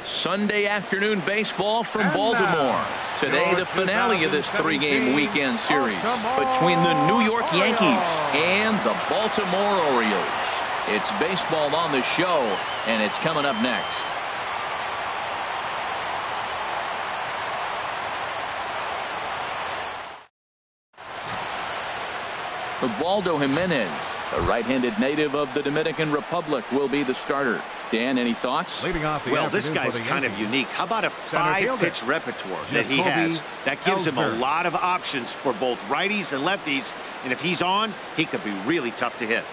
Sunday afternoon baseball from Baltimore. Today, the finale of this three-game weekend series between the New York Yankees and the Baltimore Orioles. It's baseball on the show, and it's coming up next. Ubaldo Jimenez, a right-handed native of the Dominican Republic, will be the starter. Dan, any thoughts? Well, this guy's kind of unique. How about a 5-pitch repertoire that he has? That gives him a lot of options for both righties and lefties. And if he's on, he could be really tough to hit.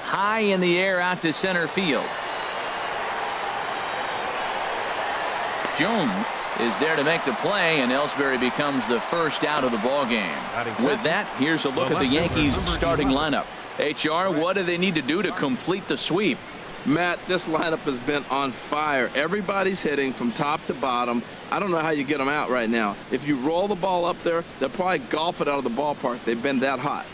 High in the air out to center field. Jones is there to make the play, and Ellsbury becomes the first out of the ball game. With that, here's a look at the Yankees starting lineup. HR, what do they need to do to complete the sweep? Matt, this lineup has been on fire. Everybody's hitting from top to bottom. I don't know how you get them out right now. If you roll the ball up there, they'll probably golf it out of the ballpark. They've been that hot.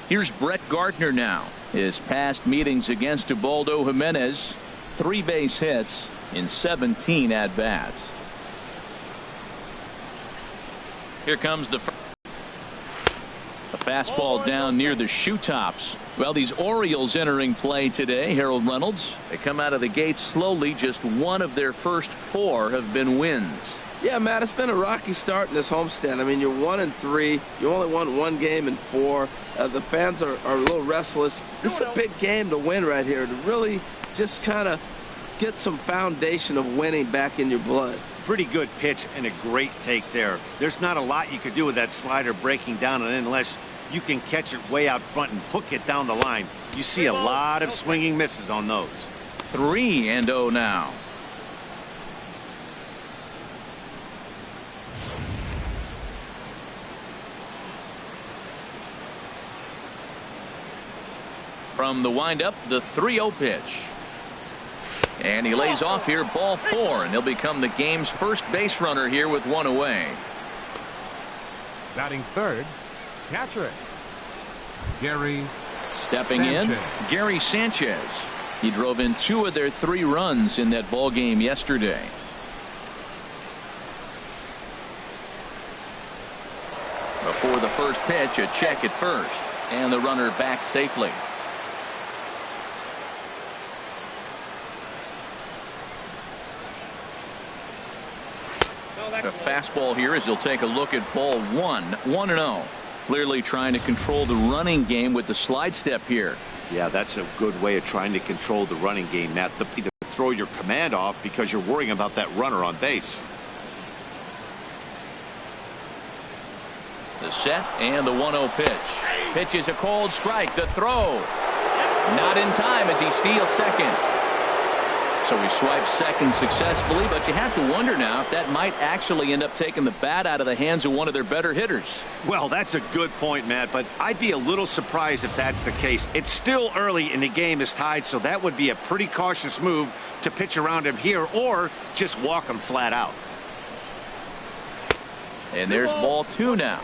Here's Brett Gardner now. His past meetings against Ubaldo Jimenez, 3 base hits in 17 at-bats. Here comes the fastball down near the shoe tops. Well, these Orioles entering play today, Harold Reynolds. They come out of the gate slowly. Just one of their first 4 have been wins. Yeah, Matt, it's been a rocky start in this homestand. I mean, you're 1-3. You only won 1 game in 4. The fans are a little restless. This is a big game to win right here, to really just kind of get some foundation of winning back in your blood. Pretty good pitch and a great take there. There's not a lot you could do with that slider breaking down, and unless you can catch it way out front and hook it down the line, you see a lot of swinging misses on those. 3-0 now. From the windup, the 3-0 pitch. And he lays off here, ball 4, and he'll become the game's first base runner here with 1 away. Batting third, catcher, Gary Stepping Sanchez. in, Gary Sanchez. He drove in 2 of their 3 runs in that ball game yesterday. Before the first pitch, a check at first, and the runner back safely. A fastball here as he'll take a look at ball 1. 1-0. Clearly trying to control the running game with the slide step here. Yeah, that's a good way of trying to control the running game, Matt. To throw your command off because you're worrying about that runner on base. The set and the 1-0 pitch. Pitch is a cold strike. The throw. Not in time as he steals second. So he swipes second successfully, but you have to wonder now if that might actually end up taking the bat out of the hands of one of their better hitters. Well, that's a good point, Matt, but I'd be a little surprised if that's the case. It's still early and the game is tied, so that would be a pretty cautious move to pitch around him here or just walk him flat out. And there's ball 2 now.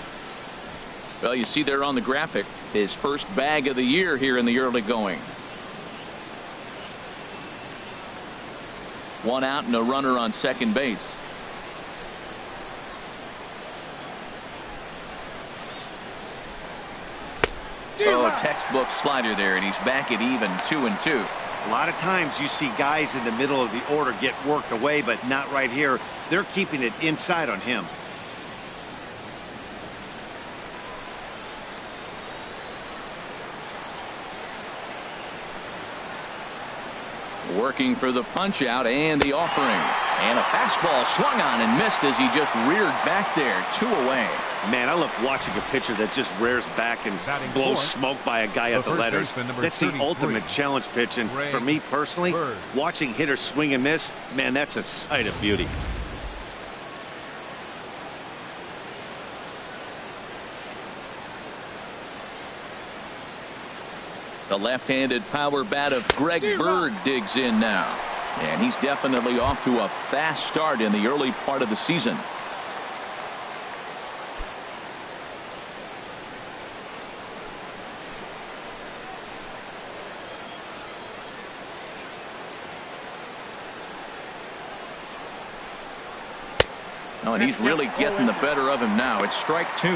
Well, you see there on the graphic, his first bag of the year here in the early going. 1 out and a runner on second base. Oh, a textbook slider there, and he's back at even 2-2. A lot of times you see guys in the middle of the order get worked away, but not right here. They're keeping it inside on him. Working for the punch out and the offering, and a fastball swung on and missed as he just reared back there. 2 away. Man, I love watching a pitcher that just rears back and blows smoke by a guy at the letters. That's the ultimate challenge pitch, and for me personally, watching hitters swing and miss, man, that's a sight of beauty. The left-handed power bat of Greg Bird digs in now. And he's definitely off to a fast start in the early part of the season. Oh, and he's really getting the better of him now. It's strike 2.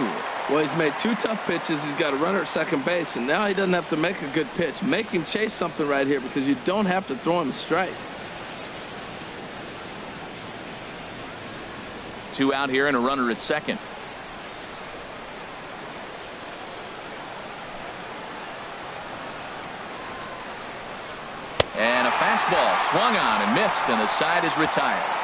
Well, he's made 2 tough pitches. He's got a runner at second base, and now he doesn't have to make a good pitch. Make him chase something right here because you don't have to throw him a strike. 2 out here and a runner at second. And a fastball swung on and missed, and the side is retired.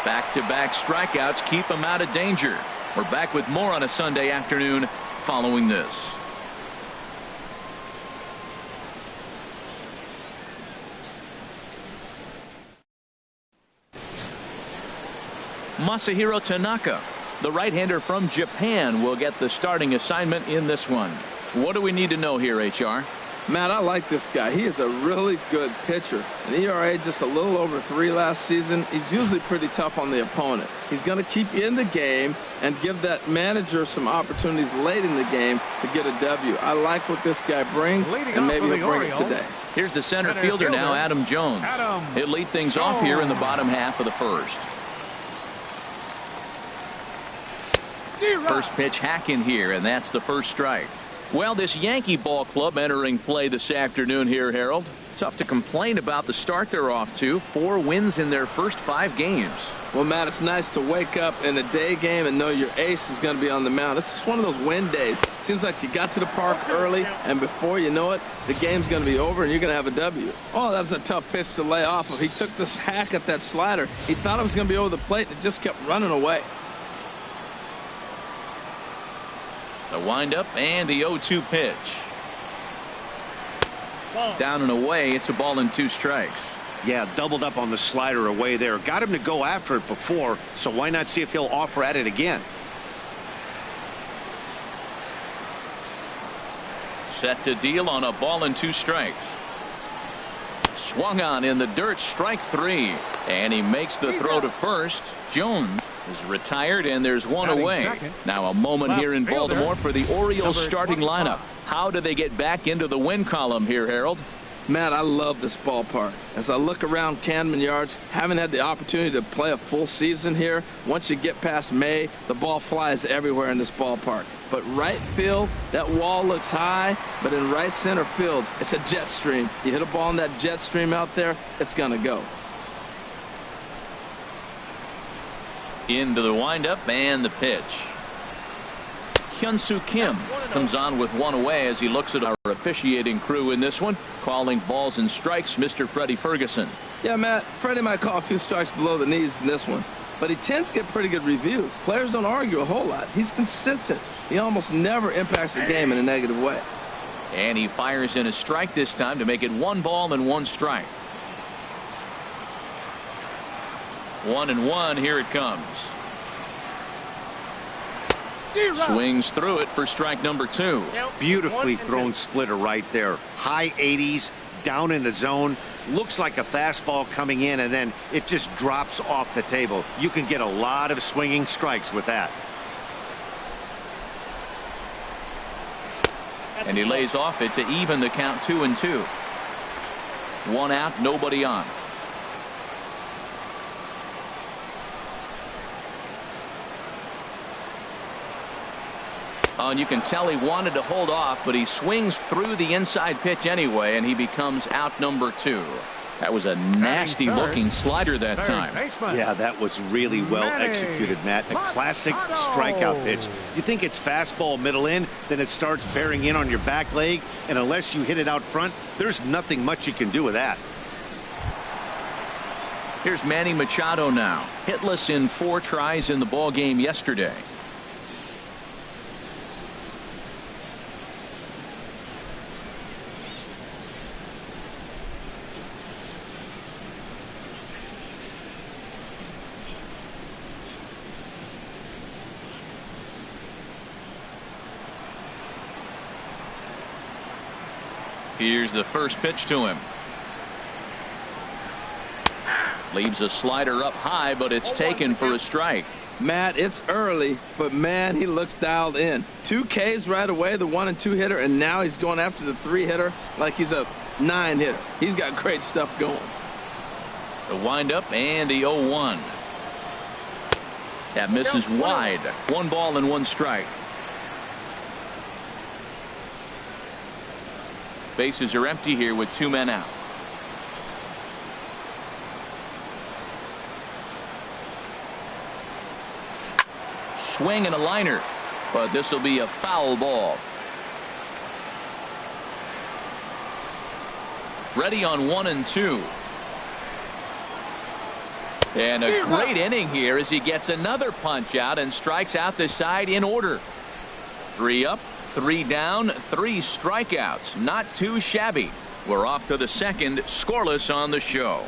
Back-to-back strikeouts keep him out of danger. We're back with more on a Sunday afternoon following this. Masahiro Tanaka, the right-hander from Japan, will get the starting assignment in this one. What do we need to know here, HR? Matt, I like this guy. He is a really good pitcher. An ERA just a little over 3 last season. He's usually pretty tough on the opponent. He's going to keep you in the game and give that manager some opportunities late in the game to get a W. I like what this guy brings, and maybe he'll bring it today. Here's the center fielder now, Adam Jones. He'll lead things off here in the bottom half of the first. First pitch hack in here, and that's the first strike. Well, this Yankee ball club entering play this afternoon here, Harold. Tough to complain about the start they're off to. 4 wins in their first 5 games. Well, Matt, it's nice to wake up in a day game and know your ace is going to be on the mound. It's just one of those win days. Seems like you got to the park early, and before you know it, the game's going to be over and you're going to have a W. Oh, that was a tough pitch to lay off of. He took this hack at that slider. He thought it was going to be over the plate, and it just kept running away. The windup and the 0-2 pitch. Down and away. It's a ball and 2 strikes. Yeah, doubled up on the slider away there. Got him to go after it before, so why not see if he'll offer at it again? Set to deal on a ball and 2 strikes. Swung on in the dirt, strike 3. And he makes the throw to first. Jones is retired, and there's 1 away. Now a moment here in Baltimore for the Orioles starting lineup. How do they get back into the win column here, Harold? Matt, I love this ballpark. As I look around Camden Yards, haven't had the opportunity to play a full season here. Once you get past May, the ball flies everywhere in this ballpark. But right field, that wall looks high, but in right center field, it's a jet stream. You hit a ball in that jet stream out there, it's going to go. Into the windup and the pitch. Hyun-Soo Kim comes on with 1 away as he looks at our officiating crew in this one, calling balls and strikes, Mr. Freddie Ferguson. Yeah, Matt, Freddie might call a few strikes below the knees in this one, but he tends to get pretty good reviews. Players don't argue a whole lot. He's consistent. He almost never impacts the game in a negative way. And he fires in a strike this time to make it 1 ball and 1 strike. 1-1. Here it comes. Swings through it for strike number 2. Beautifully thrown splitter right there. High 80s, down in the zone. Looks like a fastball coming in, and then it just drops off the table. You can get a lot of swinging strikes with that. And he lays off it to even the count 2-2. 1 out, nobody on. Oh, and you can tell he wanted to hold off, but he swings through the inside pitch anyway, and he becomes out number 2. That was a nasty looking slider that time. Yeah, that was really well executed, Matt. A classic strikeout pitch. You think it's fastball middle in, then it starts bearing in on your back leg, and unless you hit it out front, there's nothing much you can do with that. Here's Manny Machado now, hitless in 4 tries in the ball game yesterday. Here's the first pitch to him. Leaves a slider up high, but it's taken for a strike. Matt, it's early, but man, he looks dialed in. 2 Ks right away, the 1 and 2 hitter, and now he's going after the 3 hitter like he's a 9 hitter. He's got great stuff going. The windup and the 0-1. That misses wide. 1 ball and 1 strike. Bases are empty here with 2 men out. Swing and a liner, but this will be a foul ball. Ready on 1 and 2. And a great inning here as he gets another punch out and strikes out the side in order. 3 up, 3 down, 3 strikeouts. Not too shabby. We're off to the second, scoreless on the show.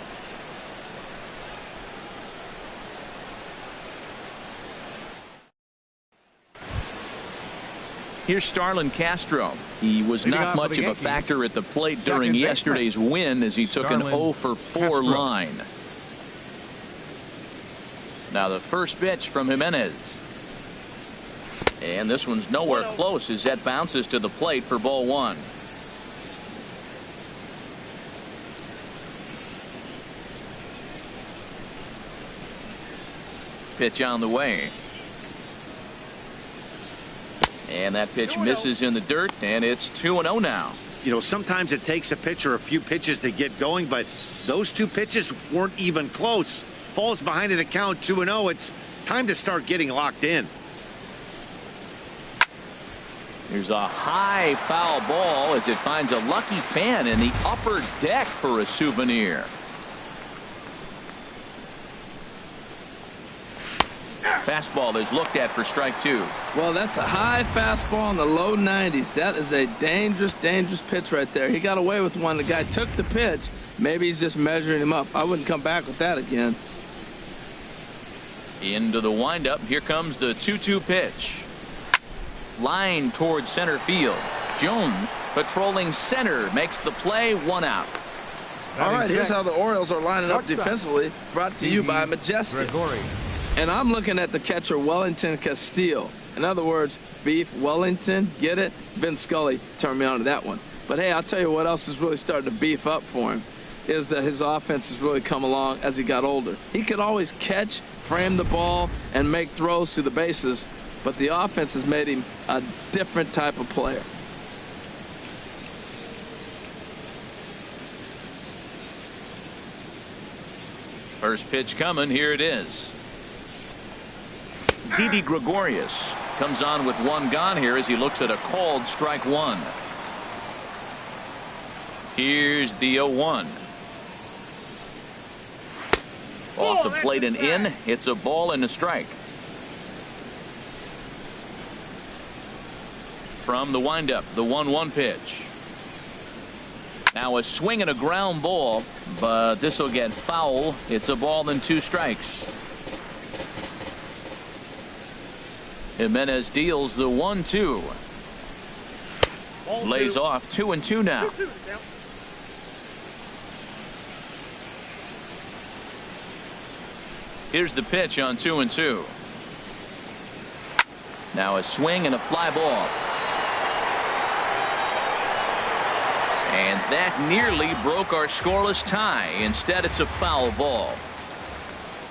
Here's Starlin Castro. He was not much of a factor at the plate during yesterday's win as he took an 0 for 4 line. Now the first pitch from Jimenez. And this one's nowhere close as that bounces to the plate for ball 1. Pitch on the way. And that pitch misses in the dirt, and it's 2-0 now. You know, sometimes it takes a pitcher a few pitches to get going, but those 2 pitches weren't even close. Falls behind in the count 2-0. It's time to start getting locked in. Here's a high foul ball as it finds a lucky fan in the upper deck for a souvenir. Fastball is looked at for strike 2. Well, that's a high fastball in the low 90s. That is a dangerous, dangerous pitch right there. He got away with one. The guy took the pitch. Maybe he's just measuring him up. I wouldn't come back with that again. Into the windup. Here comes the 2-2 pitch. Line towards center field. Jones patrolling center makes the play. 1 out. All right, here's how the Orioles are lining up defensively. Brought to you by Majestic. And I'm looking at the catcher, Wellington Castillo. In other words, Beef Wellington, get it? Vin Scully turned me on to that one. But, hey, I'll tell you what else is really starting to beef up for him is that his offense has really come along as he got older. He could always catch, frame the ball, and make throws to the bases, but the offense has made him a different type of player. First pitch coming. Here it is. Didi Gregorius comes on with 1 gone here as he looks at a called strike 1. Here's the 0-1. Off the plate and in. It's a ball and a strike. From the windup, the 1-1 pitch. Now a swing and a ground ball, but this will get foul. It's a ball and 2 strikes. Jimenez deals the 1-2. Lays off 2-2 now. Here's the pitch on 2-2. Now a swing and a fly ball. And that nearly broke our scoreless tie. Instead, it's a foul ball.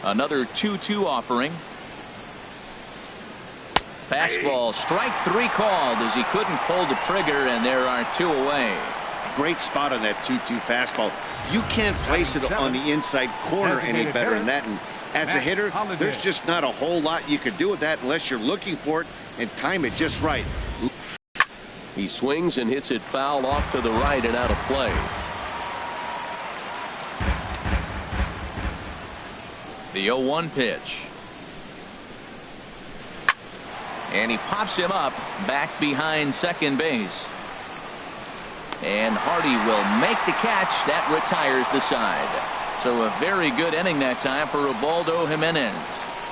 Another 2-2 offering. Fastball, strike 3 called as he couldn't pull the trigger, and there are 2 away. Great spot on that 2-2 fastball. You can't place it on the inside corner any better than that. And as a hitter, there's just not a whole lot you could do with that unless you're looking for it and time it just right. He swings and hits it foul off to the right and out of play. The 0-1 pitch. And he pops him up back behind second base. And Hardy will make the catch. That retires the side. So a very good inning that time for Ubaldo Jimenez.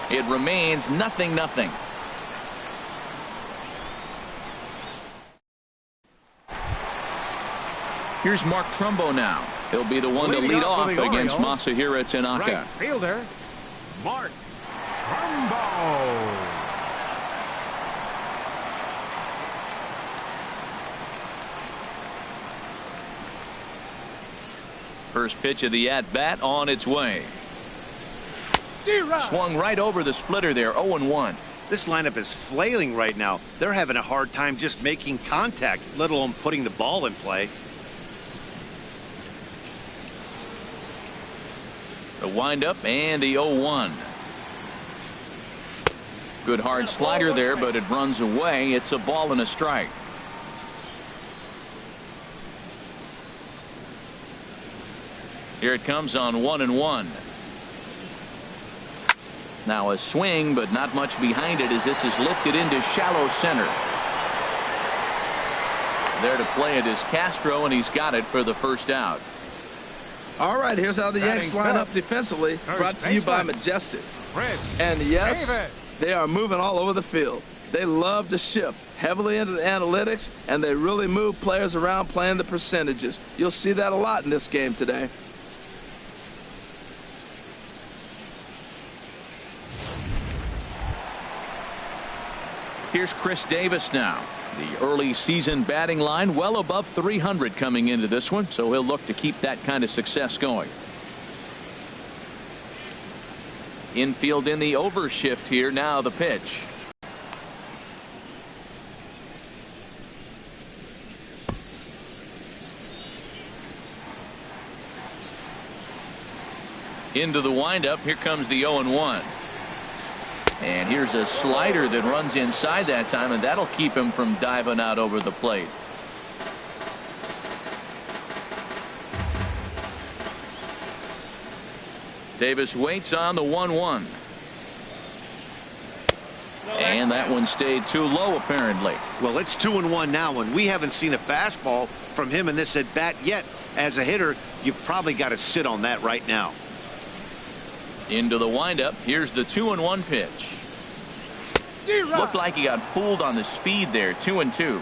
It remains 0-0. Here's Mark Trumbo now. He'll be the one to lead off against Masahiro Tanaka. Right fielder, Mark Trumbo. First pitch of the at-bat on its way. Swung right over the splitter there, 0-1. This lineup is flailing right now. They're having a hard time just making contact, let alone putting the ball in play. The windup and the 0-1. Good hard slider there, but it runs away. It's a ball and a strike. Here it comes on 1-1. Now a swing, but not much behind it as this is lifted into shallow center. There to play it is Castro, and he's got it for the first out. All right, here's how the Yanks line up defensively, brought to you by Majestic. And yes, they are moving all over the field. They love to shift heavily into the analytics, and they really move players around playing the percentages. You'll see that a lot in this game today. Here's Chris Davis now. The early season batting line well above 300 coming into this one, so he'll look to keep that kind of success going. Infield in the overshift here. Now the pitch. Into the windup. Here comes the 0-1. And here's a slider that runs inside that time, and that'll keep him from diving out over the plate. Davis waits on the 1-1. And that one stayed too low, apparently. Well, it's 2-1 now, and we haven't seen a fastball from him in this at bat yet. As a hitter, you've probably got to sit on that right now. Into the windup. Here's the 2-1 pitch. Looked like he got fooled on the speed there. 2-2.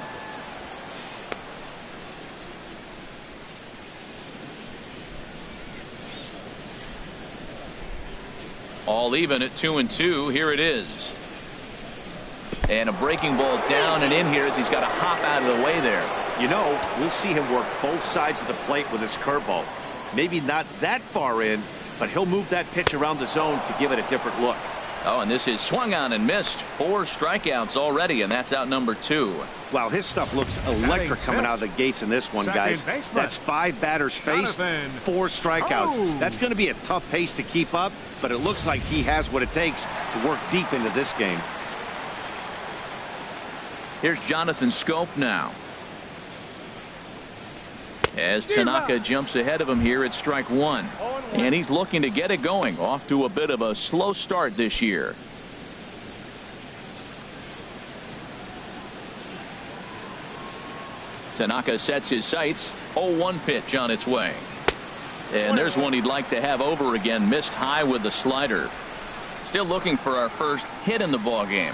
All even at 2-2. Here it is. And a breaking ball down and in here as he's got to hop out of the way there. You know, we'll see him work both sides of the plate with his curveball. Maybe not that far in, but he'll move that pitch around the zone to give it a different look. Oh, and this is swung on and missed. 4 strikeouts already, and that's out number 2. Wow, his stuff looks electric coming out of the gates in this one, guys. That's 5 batters faced, 4 strikeouts. That's going to be a tough pace to keep up, but it looks like he has what it takes to work deep into this game. Here's Jonathan Schoop now. As Tanaka jumps ahead of him here at strike 1. And he's looking to get it going. Off to a bit of a slow start this year. Tanaka sets his sights. 0-1 pitch on its way. And there's one he'd like to have over again. Missed high with the slider. Still looking for our first hit in the ball game.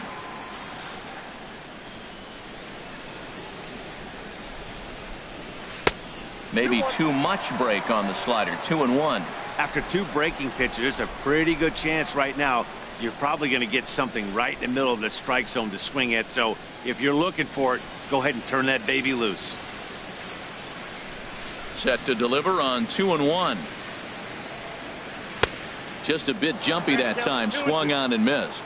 Maybe too much break on the slider. 2-1. After 2 breaking pitches, a pretty good chance right now. You're probably going to get something right in the middle of the strike zone to swing at. So if you're looking for it, go ahead and turn that baby loose. Set to deliver on 2-1. Just a bit jumpy that time. Swung on and missed.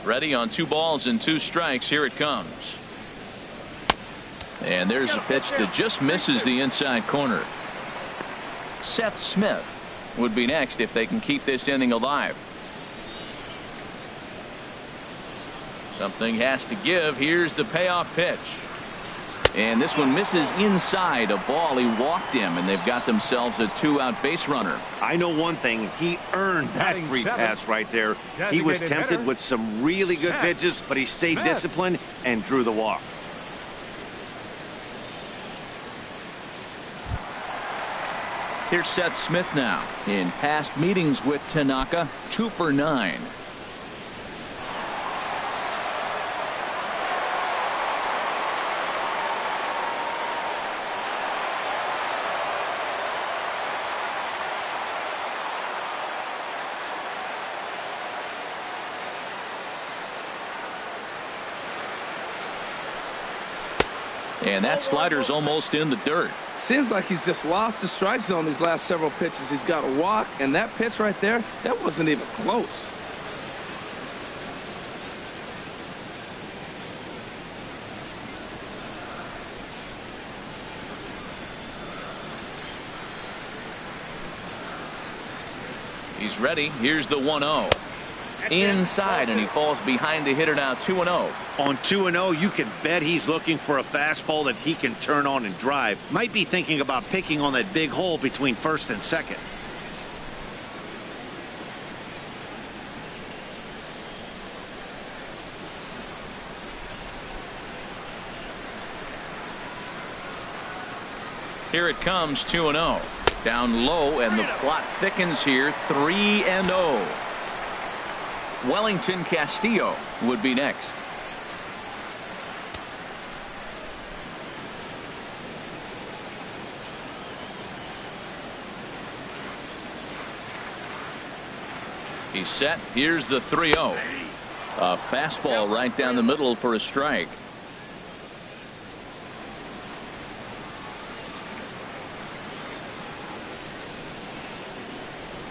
Ready on 2 balls and 2 strikes. Here it comes. And there's a pitch that just misses the inside corner. Seth Smith would be next if they can keep this inning alive. Something has to give. Here's the payoff pitch. And this one misses inside. A ball. He walked him, and they've got themselves a 2-out base runner. I know one thing. He earned that free pass right there. He was tempted with some really good pitches, but he stayed disciplined and drew the walk. Here's Seth Smith now. In past meetings with Tanaka, 2 for 9. And that slider's almost in the dirt. Seems like he's just lost the strike zone these last several pitches. He's got a walk, and that pitch right there, that wasn't even close. He's ready. Here's the 1-0. Inside, and he falls behind the hitter now. 2-0. On 2-0, you can bet he's looking for a fastball that he can turn on and drive. Might be thinking about picking on that big hole between first and second. Here it comes. 2-0. Down low, and the plot thickens here. 3-0. Wellington Castillo would be next. He's set. Here's the 3-0. A fastball right down the middle for a strike.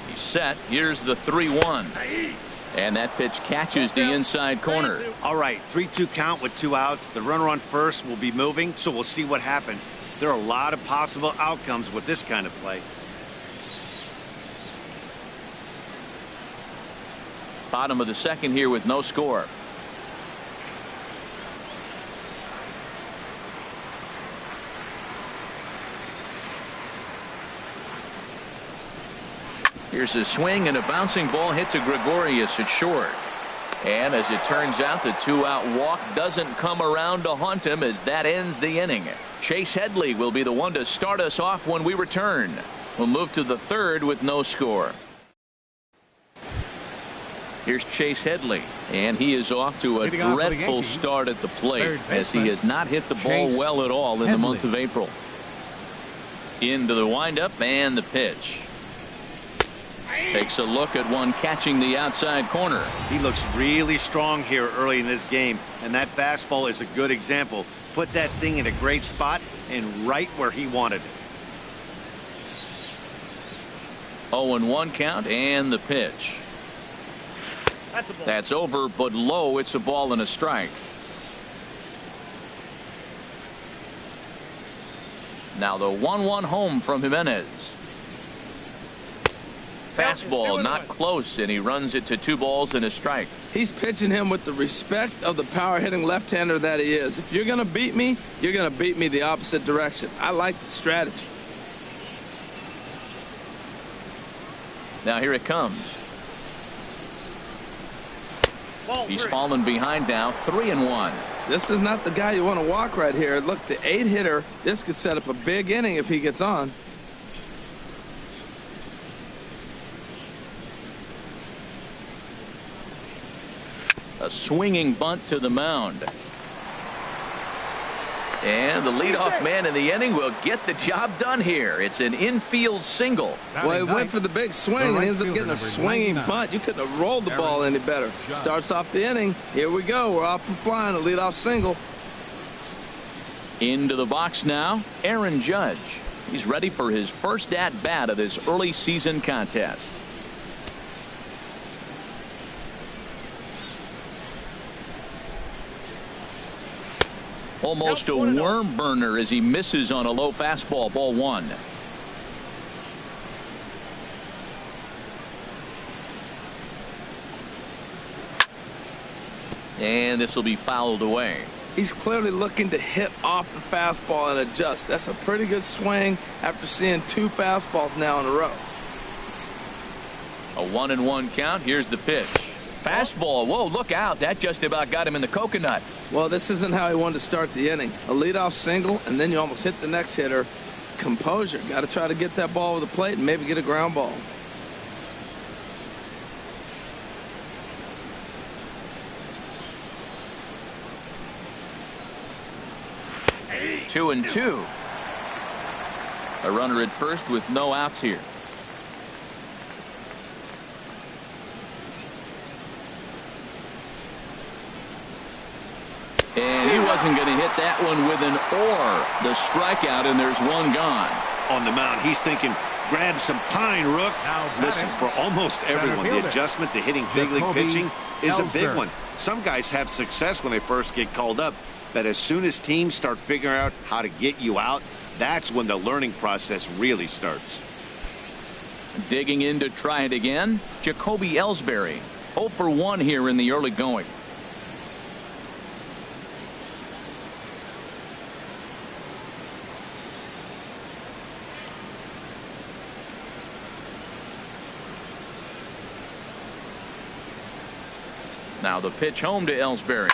He's set. Here's the 3-1. And that pitch catches the inside corner. All right, 3-2 count with 2 outs. The runner on first will be moving, so we'll see what happens. There are a lot of possible outcomes with this kind of play. Bottom of the second here with no score. Here's a swing, and a bouncing ball hits a Gregorius at short. And as it turns out, the 2-out walk doesn't come around to haunt him, as that ends the inning. Chase Headley will be the one to start us off when we return. We'll move to the third with no score. Here's Chase Headley, and he is off to a dreadful start at the plate, as he has not hit the ball well at all in the month of April. Into the windup and the pitch. Takes a look at one catching the outside corner. He looks really strong here early in this game, and that fastball is a good example. Put that thing in a great spot and right where he wanted it. 0-1 count, and the pitch. That's over, but low. It's a ball and a strike. Now the 1-1 home from Jimenez. Fastball not close, and he runs it to 2 balls and a strike. He's pitching him with the respect of the power hitting left-hander that he is. If you're going to beat me, you're going to beat me the opposite direction. I like the strategy. Now here it comes. He's fallen behind now. 3-1. This is not the guy you want to walk right here. Look, the 8-hitter, this could set up a big inning if he gets on. A swinging bunt to the mound. And the leadoff man in the inning will get the job done here. It's an infield single. Well, he went for the big swing and ends up getting a swinging bunt. You couldn't have rolled the ball any better. Starts off the inning. Here we go. We're off and flying. A leadoff single. Into the box now, Aaron Judge. He's ready for his first at-bat of this early season contest. Almost a worm burner as he misses on a low fastball. Ball 1. And this will be fouled away. He's clearly looking to hit off the fastball and adjust. That's a pretty good swing after seeing 2 fastballs now in a row. A 1-1 count. Here's the pitch. Fastball. Whoa, look out. That just about got him in the coconut. Well, this isn't how he wanted to start the inning. A leadoff single, and then you almost hit the next hitter. Composure. Got to try to get that ball over the plate and maybe get a ground ball. Two and 2. A runner at first with no outs here. And he wasn't isn't going to hit that one with an or. The strikeout, and there's one gone. On the mound, he's thinking, grab some pine, Rook. Listen, for almost everyone, the adjustment to hitting big league pitching is a big one. Some guys have success when they first get called up, but as soon as teams start figuring out how to get you out, that's when the learning process really starts. Digging in to try it again, Jacoby Ellsbury. 0 for 1 here in the early going. Now the pitch home to Ellsbury.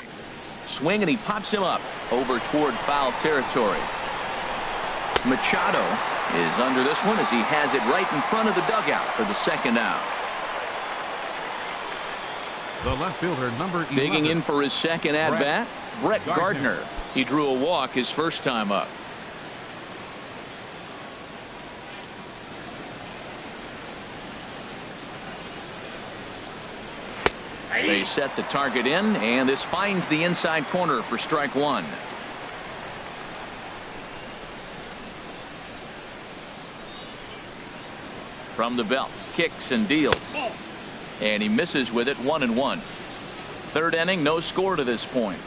Swing, and he pops him up over toward foul territory. Machado is under this one as he has it right in front of the dugout for the second out. The left fielder, number 11. Digging in for his second at-bat, Brett Gardner. He drew a walk his first time up. They set the target in, and this finds the inside corner for strike one. From the belt, kicks and deals. And he misses with it, 1-1. Third inning, no score to this point.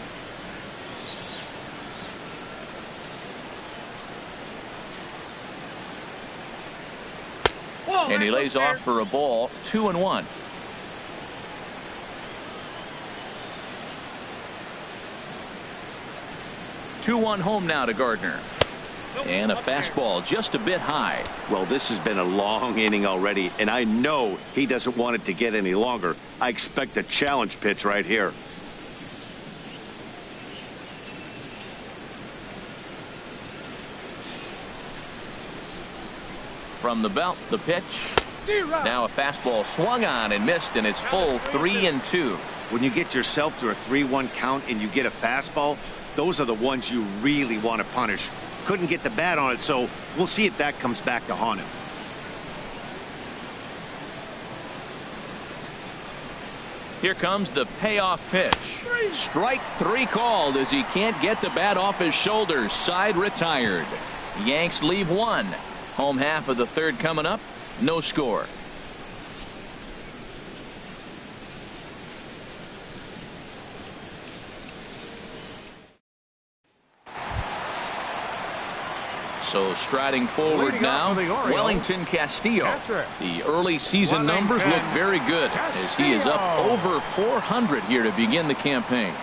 And he lays off for a ball, 2-1. Two-one home now to Gardner. And a fastball just a bit high. Well, this has been a long inning already, and I know he doesn't want it to get any longer. I expect a challenge pitch right here. From the belt, the pitch. Now a fastball swung on and missed, and it's full 3-2. When you get yourself to a 3-1 count and you get a fastball, those are the ones you really want to punish. Couldn't get the bat on it, so we'll see if that comes back to haunt him. Here comes the payoff pitch. Strike 3 called as he can't get the bat off his shoulders. Side retired. Yanks leave one. Home half of the third coming up. No score. So striding forward now, Wellington Castillo. The early season numbers look very good as he is up over 400 here to begin the campaign.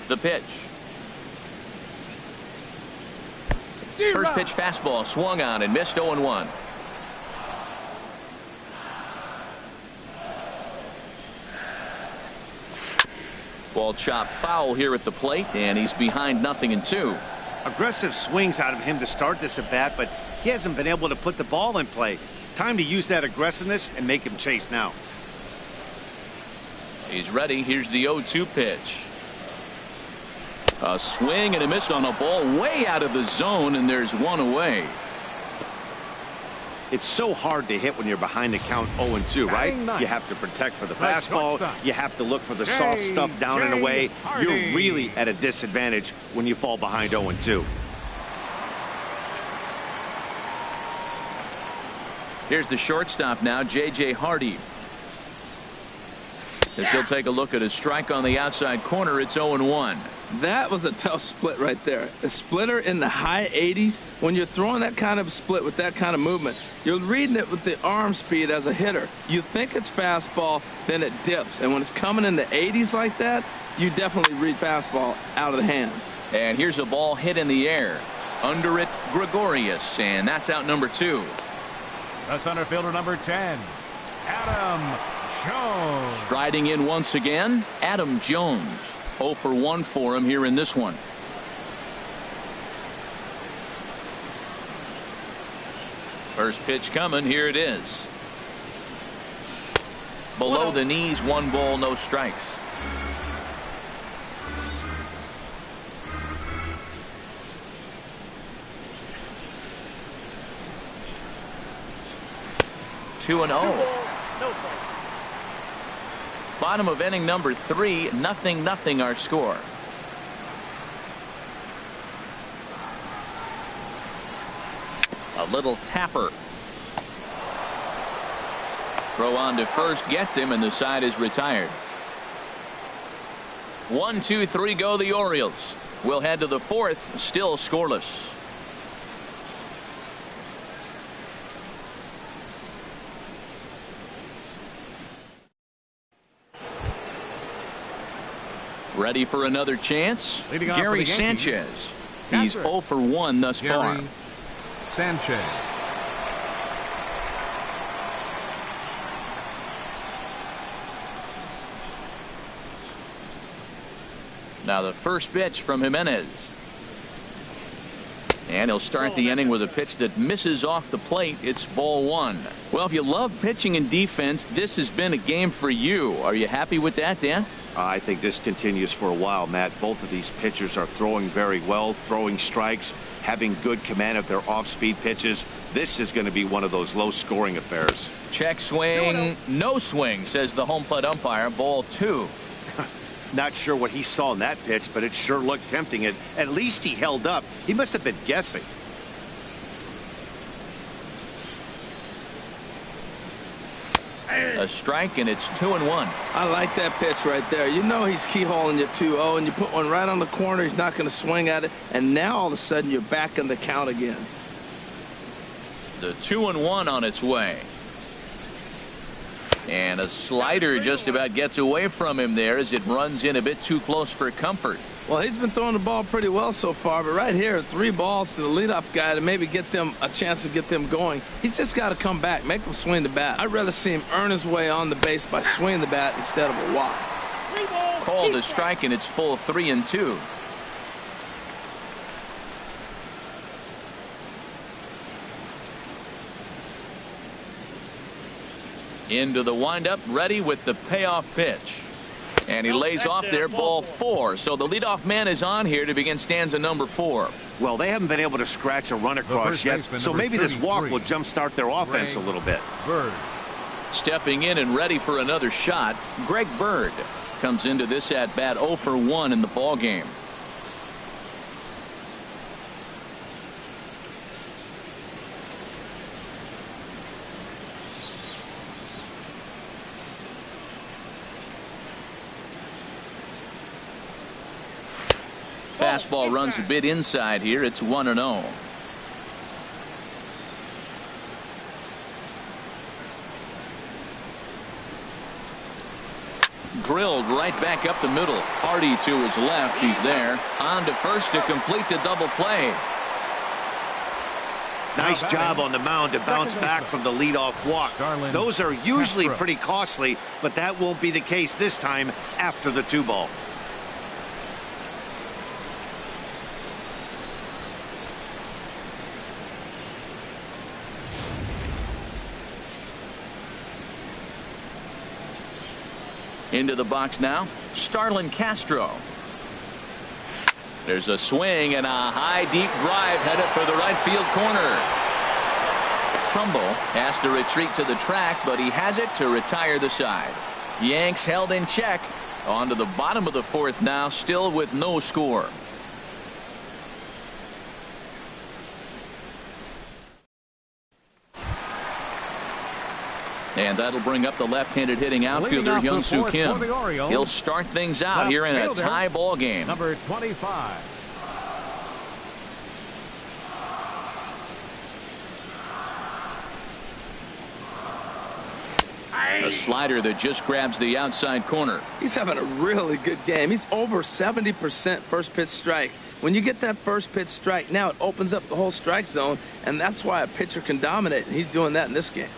The pitch. First pitch fastball swung on and missed, 0-1. Ball chopped foul here at the plate, and he's behind 0-2. Aggressive swings out of him to start this at bat, but he hasn't been able to put the ball in play. Time to use that aggressiveness and make him chase now. He's ready. Here's the 0-2 pitch. A swing and a miss on a ball way out of the zone, and there's one away. It's so hard to hit when you're behind the count 0-2, right? You have to protect for the fastball. You have to look for the soft stuff down and away. You're really at a disadvantage when you fall behind 0-2. Here's the shortstop now, J.J. Hardy. As he'll take a look at a strike on the outside corner, it's 0-1. That was a tough split right there. A splitter in the high 80s. When you're throwing that kind of split with that kind of movement, you're reading it with the arm speed as a hitter. You think it's fastball, then it dips. And when it's coming in the 80s like that, you definitely read fastball out of the hand. And here's a ball hit in the air. Under it, Gregorius, and that's out number 2. The center fielder, number 10, Adam Jones. Striding in once again, Adam Jones. 0 for 1 for him here in this one. First pitch coming. Here it is. Below the knees, 1 ball, no strikes. Bottom of inning number 3, 0-0 our score. A little tapper. Throw on to first gets him, and the side is retired. 1, 2, 3 go the Orioles. We'll head to the 4th, still scoreless. Ready for another chance? Gary Sanchez. He's 0 for 1 thus far. Sanchez. Now the first pitch from Jimenez. And he'll start the inning with a pitch that misses off the plate. It's ball 1. Well, if you love pitching and defense, this has been a game for you. Are you happy with that, Dan? I think this continues for a while, Matt. Both of these pitchers are throwing very well, throwing strikes, having good command of their off-speed pitches. This is going to be one of those low-scoring affairs. Check swing, no swing, says the home plate umpire. Ball 2. Not sure what he saw in that pitch, but it sure looked tempting. At least he held up. He must have been guessing. A strike, and it's 2-1. I like that pitch right there. You know he's keyholing you 2-0, and you put one right on the corner. He's not going to swing at it, and now all of a sudden you're back in the count again. The 2-1 on its way. And a slider just about gets away from him there as it runs in a bit too close for comfort. Well, he's been throwing the ball pretty well so far, but right here, 3 balls to the leadoff guy to maybe get them a chance to get them going. He's just got to come back, make him swing the bat. I'd rather see him earn his way on the base by swinging the bat instead of a walk. Called a strike, and it's full 3-2. Into the windup, ready with the payoff pitch. And he lays off there, ball 4. So the leadoff man is on here to begin stanza number 4. Well, they haven't been able to scratch a run across yet, so maybe this walk will jumpstart their offense a little bit. Bird. Stepping in and ready for another shot, Greg Bird comes into this at bat 0 for 1 in the ball game. Fastball runs a bit inside here. It's 1-0. Drilled right back up the middle. Hardy to his left. He's there. On to first to complete the double play. Nice job on the mound to bounce back from the leadoff walk. Those are usually pretty costly, but that won't be the case this time after the 2-ball. Into the box now, Starlin Castro. There's a swing and a high deep drive headed for the right field corner. Trumbull has to retreat to the track, but he has it to retire the side. Yanks held in check. On to the bottom of the 4th now, still with no score. And that'll bring up the left-handed hitting outfielder Hyun-Soo Kim. He'll start things out here in a tie ball game. Number 25. A slider that just grabs the outside corner. He's having a really good game. He's over 70% first pitch strike. When you get that first pitch strike, now it opens up the whole strike zone, and that's why a pitcher can dominate, and he's doing that in this game.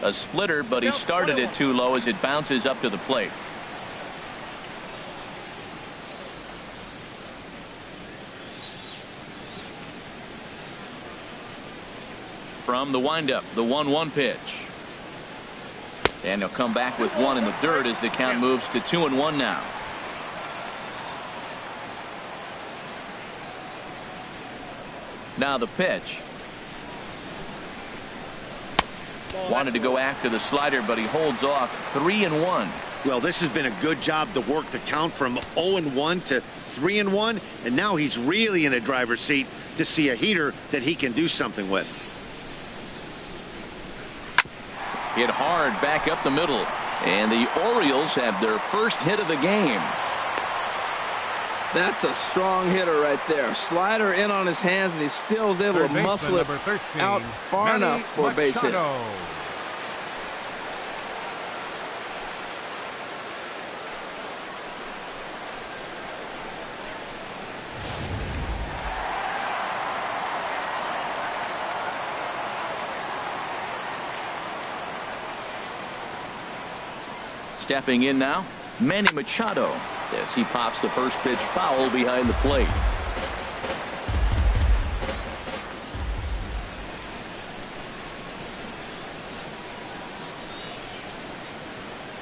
A splitter, but he started it too low as it bounces up to the plate. From the windup, the 1-1 pitch. And he'll come back with 1 in the dirt as the count moves to 2-1 now. Now the pitch. Wanted to go after the slider, but he holds off. 3-1. Well, this has been a good job to work the count from 0-1 to 3-1, and now he's really in the driver's seat to see a heater that he can do something with. Hit hard back up the middle, and the Orioles have their first hit of the game. That's a strong hitter right there. Slider in on his hands, and he still is able to muscle it out far enough for a base hit. Stepping in now, Manny Machado, as he pops the first pitch foul behind the plate.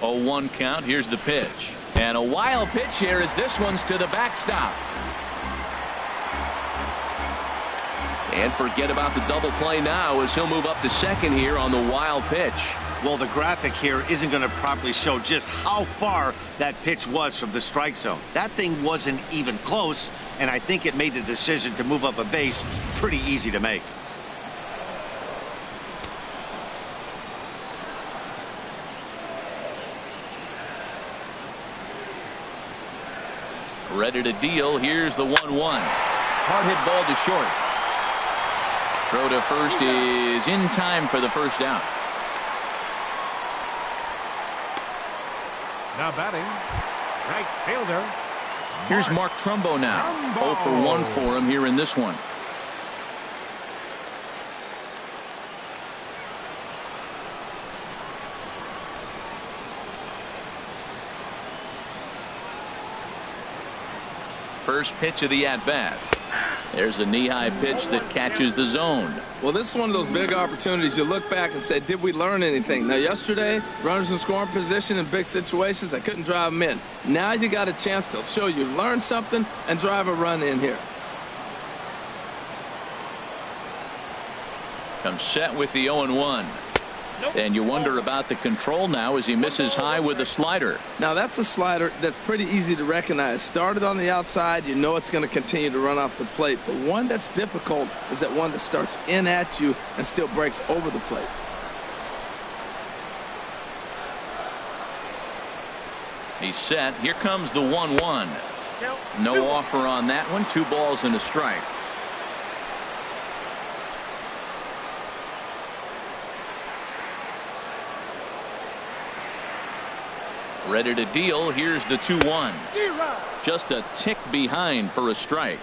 Oh, 1 count. Here's the pitch. And a wild pitch here as this one's to the backstop. And forget about the double play now as he'll move up to second here on the wild pitch. Well, the graphic here isn't going to properly show just how far that pitch was from the strike zone. That thing wasn't even close, and I think it made the decision to move up a base pretty easy to make. Ready to deal. Here's the 1-1. Hard hit ball to short. Throw to first is in time for the first out. Now batting, right fielder. Here's Mark Trumbo now. 0 for 1 for him here in this one. First pitch of the at-bat. There's a knee-high pitch that catches the zone. Well, this is one of those big opportunities. You look back and say, did we learn anything? Now, yesterday, runners in scoring position in big situations, I couldn't drive them in. Now you got a chance to show you learned something and drive a run in here. Comes set with the 0-1. And you wonder about the control now as he misses high with a slider. Now that's a slider that's pretty easy to recognize. Started on the outside, you know it's going to continue to run off the plate. But one that's difficult is that one that starts in at you and still breaks over the plate. He's set. Here comes the 1-1. No offer on that one. 2 balls and a strike. Ready to deal. Here's the 2-1. Just a tick behind for a strike.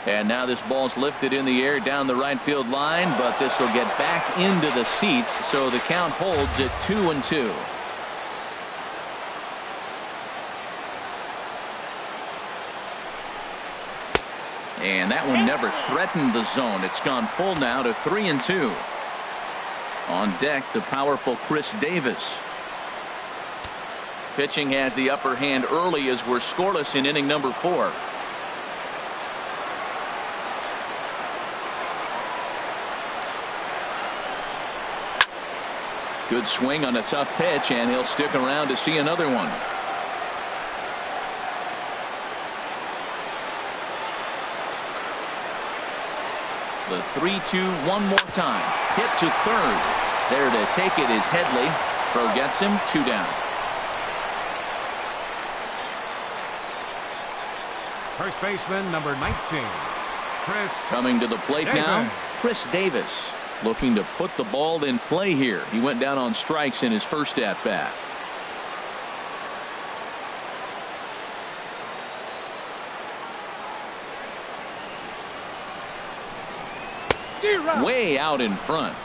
And now this ball's lifted in the air down the right field line, but this will get back into the seats, so the count holds at 2-2. And that one never threatened the zone. It's gone full now to 3-2. On deck, the powerful Chris Davis. Pitching has the upper hand early as we're scoreless in inning number 4. Good swing on a tough pitch, and he'll stick around to see another one. The 3-2 one more time. Hit to third. There to take it is Headley. Throw gets him. 2 down. First baseman number 19. Chris Coming to the plate Davis. now, Chris Davis. Looking to put the ball in play here. He went down on strikes in his first at bat. Way out in front.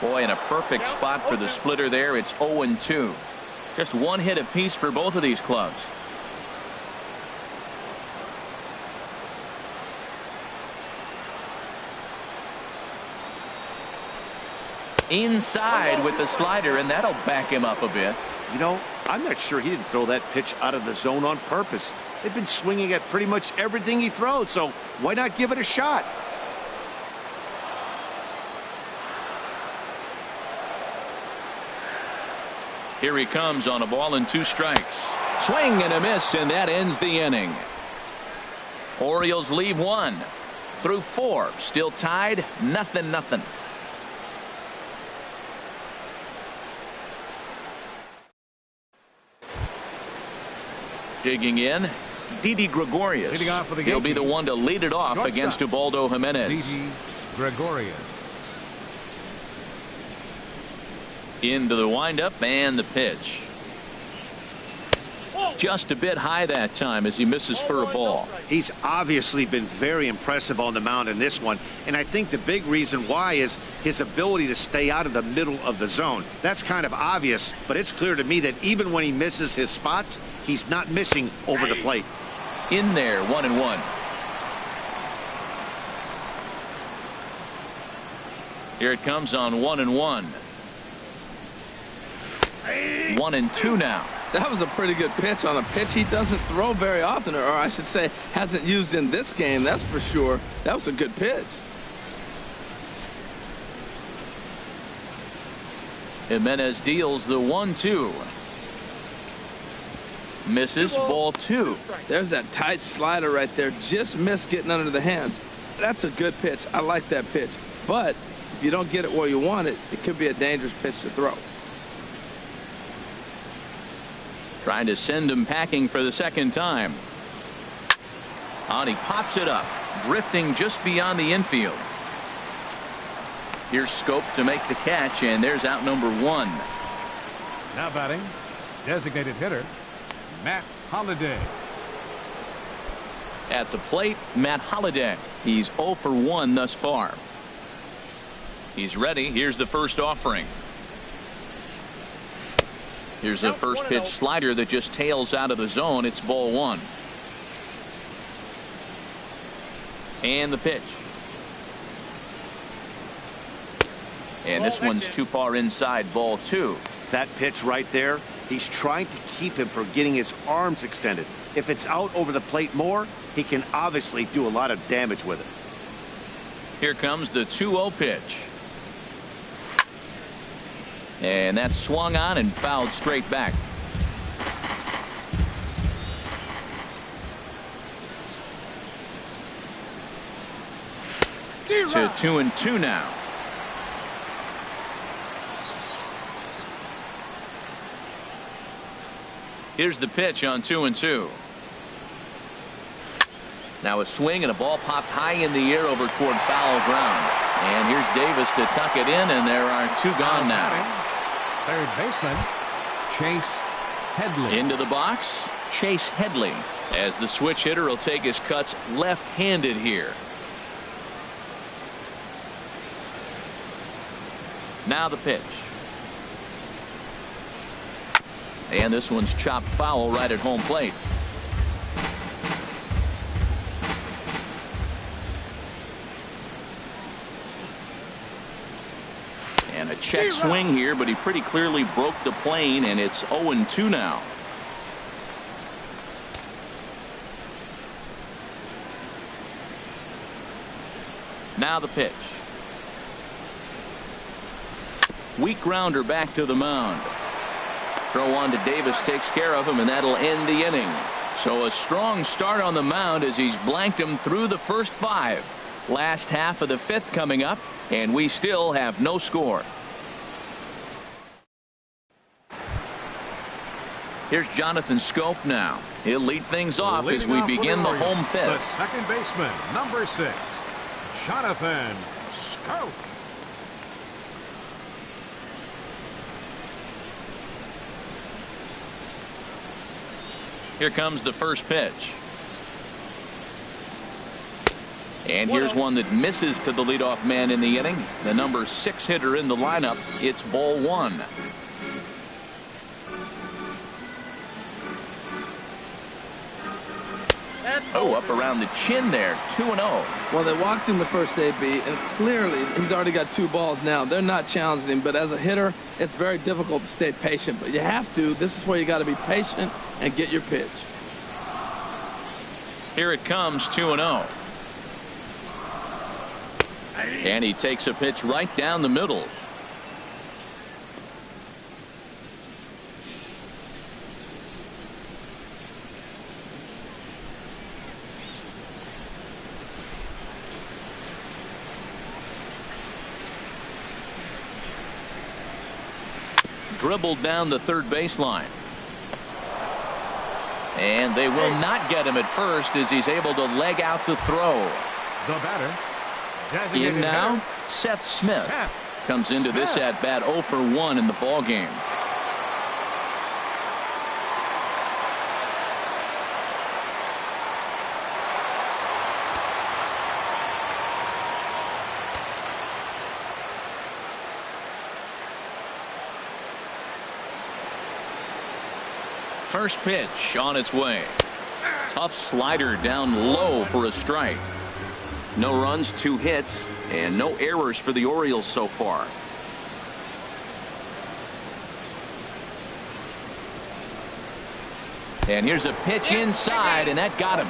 Boy, in a perfect spot for the splitter there. It's 0-2. Just one hit apiece for both of these clubs. Inside with the slider, and that'll back him up a bit. You know, I'm not sure he didn't throw that pitch out of the zone on purpose. They've been swinging at pretty much everything he throws, so why not give it a shot? Here he comes on a ball and 2 strikes. Swing and a miss, and that ends the inning. Orioles leave 1 through 4. Still tied, 0-0. Digging in, Didi Gregorius. He'll be the one to lead it off against Ubaldo Jimenez. Didi Gregorius. Into the windup and the pitch. Just a bit high that time as he misses for a ball. He's obviously been very impressive on the mound in this one, and I think the big reason why is his ability to stay out of the middle of the zone. That's kind of obvious, but it's clear to me that even when he misses his spots, he's not missing over the plate. In there, 1-1. Here it comes on 1-1. 1-2 now. That was a pretty good pitch on a pitch he doesn't throw very often, or I should say hasn't used in this game, that's for sure. That was a good pitch. Jimenez deals the 1-2. Misses, ball 2. There's that tight slider right there. Just missed getting under the hands. That's a good pitch. I like that pitch. But if you don't get it where you want it, it could be a dangerous pitch to throw. Trying to send him packing for the second time. And he pops it up, drifting just beyond the infield. Here's Scope to make the catch, and there's out number 1. Now batting, designated hitter, Matt Holliday. At the plate, Matt Holliday. He's 0 for 1 thus far. He's ready. Here's the first offering. Here's a first pitch slider that just tails out of the zone. It's ball 1. And the pitch. And this one's too far inside, ball 2. That pitch right there, he's trying to keep him from getting his arms extended. If it's out over the plate more, he can obviously do a lot of damage with it. Here comes the 2-0 pitch. And that's swung on and fouled straight back. To 2-2 now. Here's the pitch on 2-2. Now a swing and a ball popped high in the air over toward foul ground. And here's Davis to tuck it in, and there are 2 gone now. Third baseman, Chase Headley. Into the box, Chase Headley, as the switch hitter will take his cuts left-handed here. Now the pitch. And this one's chopped foul right at home plate. And a check swing here, but he pretty clearly broke the plane, and it's 0-2 now. Now the pitch. Weak grounder back to the mound. Throw on to Davis takes care of him, and that'll end the inning. So a strong start on the mound as he's blanked him through the first 5. Last half of the 5th coming up, and we still have no score. Here's Jonathan Scope now. He'll lead things off as we begin the home 5th. The second baseman, number 6, Jonathan Scope. Here comes the first pitch. And here's one that misses to the leadoff man in the inning. The number 6 hitter in the lineup. It's ball 1. Oh, up around the chin there. 2-0. Well, they walked him the first AB, and clearly he's already got 2 balls now. They're not challenging him, but as a hitter, it's very difficult to stay patient. But you have to. This is where you got to be patient and get your pitch. Here it comes, 2-0. And he takes a pitch right down the middle. Dribbled down the third baseline. And they will not get him at first as he's able to leg out the throw. The batter. In now, Seth Smith comes into this at bat 0 for 1 in the ball game. First pitch on its way. Tough slider down low for a strike. No runs, 2 hits, and no errors for the Orioles so far. And here's a pitch inside, and that got him.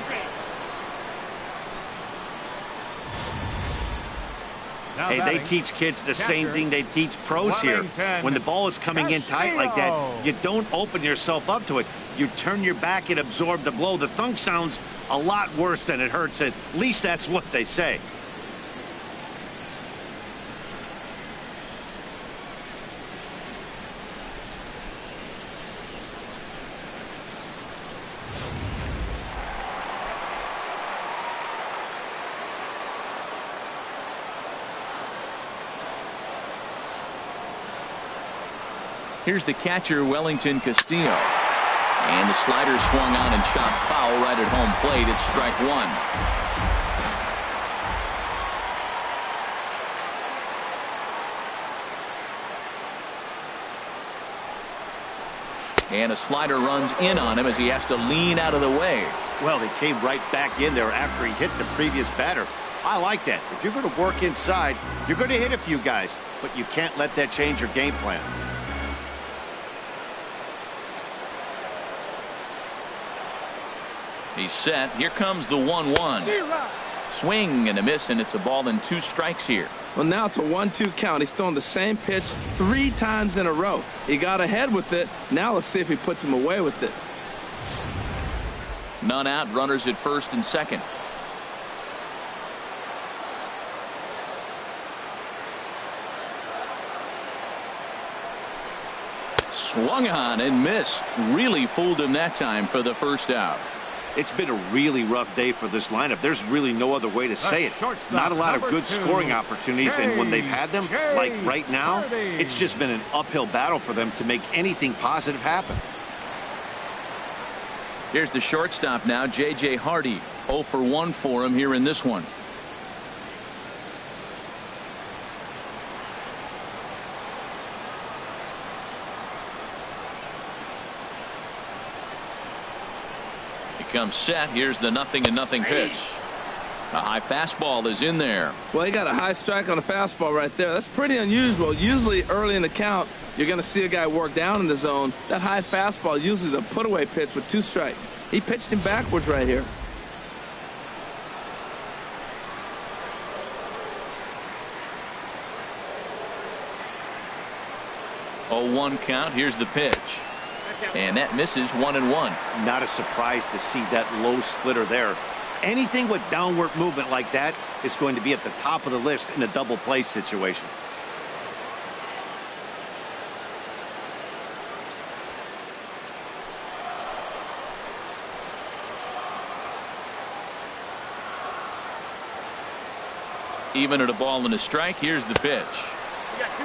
Hey, they teach kids the same thing they teach pros here. When the ball is coming in tight like that, you don't open yourself up to it. You turn your back and absorb the blow. The thunk sounds a lot worse than it hurts. At least that's what they say. Here's the catcher, Wellington Castillo. And the slider swung on and shot foul right at home plate. It's strike 1. And a slider runs in on him as he has to lean out of the way. Well, he came right back in there after he hit the previous batter. I like that. If you're going to work inside, you're going to hit a few guys, but you can't let that change your game plan. He's set. Here comes the 1-1. Swing and a miss, and it's a ball and 2 strikes here. Well, now it's a 1-2 count. He's throwing the same pitch 3 times in a row. He got ahead with it. Now let's see if he puts him away with it. None out. Runners at first and second. Swung on and missed. Really fooled him that time for the first out. It's been a really rough day for this lineup. There's really no other way to say it. Not a lot of good scoring opportunities, and when they've had them, like right now, it's just been an uphill battle for them to make anything positive happen. Here's the shortstop now, J.J. Hardy. 0 for 1 for him here in this one. Comes set. Here's the 0-0 pitch. A high fastball is in there. Well, he got a high strike on a fastball right there. That's pretty unusual. Usually early in the count, you're going to see a guy work down in the zone. That high fastball, usually the put-away pitch with 2 strikes. He pitched him backwards right here. Oh, 1 count. Here's the pitch. And that misses 1-1. Not a surprise to see that low splitter there. Anything with downward movement like that is going to be at the top of the list in a double play situation. Even at a ball and a strike, here's the pitch.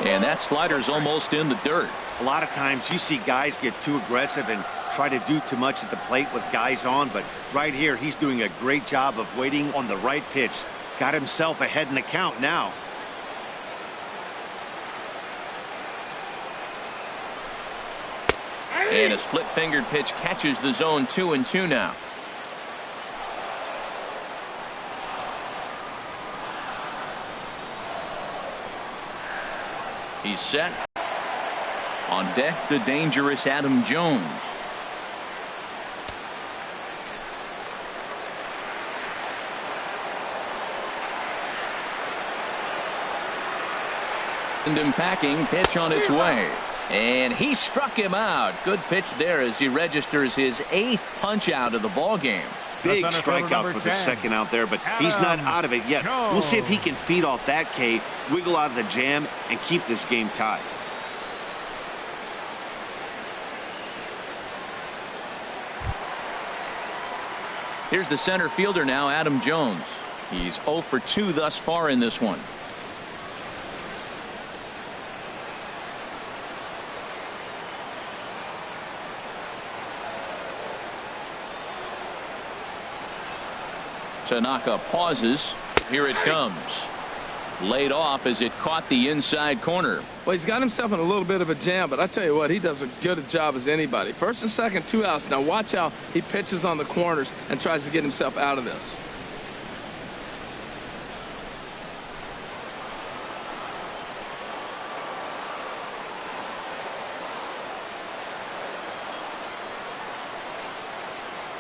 And that slider's almost in the dirt. A lot of times you see guys get too aggressive and try to do too much at the plate with guys on, but right here he's doing a great job of waiting on the right pitch Got himself ahead in the count now. And a split-fingered pitch catches the zone 2-2 now. He's set. On deck, the dangerous Adam Jones. And impacting pitch on its way. And he struck him out. Good pitch there as he registers his 8th punch out of the ball game. Big strikeout for the second out there, but he's not out of it yet. We'll see if he can feed off that K, wiggle out of the jam, and keep this game tied. Here's the center fielder now, Adam Jones. He's 0 for 2 thus far in this one. Tanaka pauses. Here it comes. Laid off as it caught the inside corner. Well, he's got himself in a little bit of a jam, but I tell you what, he does a good job as anybody. First and second, 2 outs. Now watch how he pitches on the corners and tries to get himself out of this.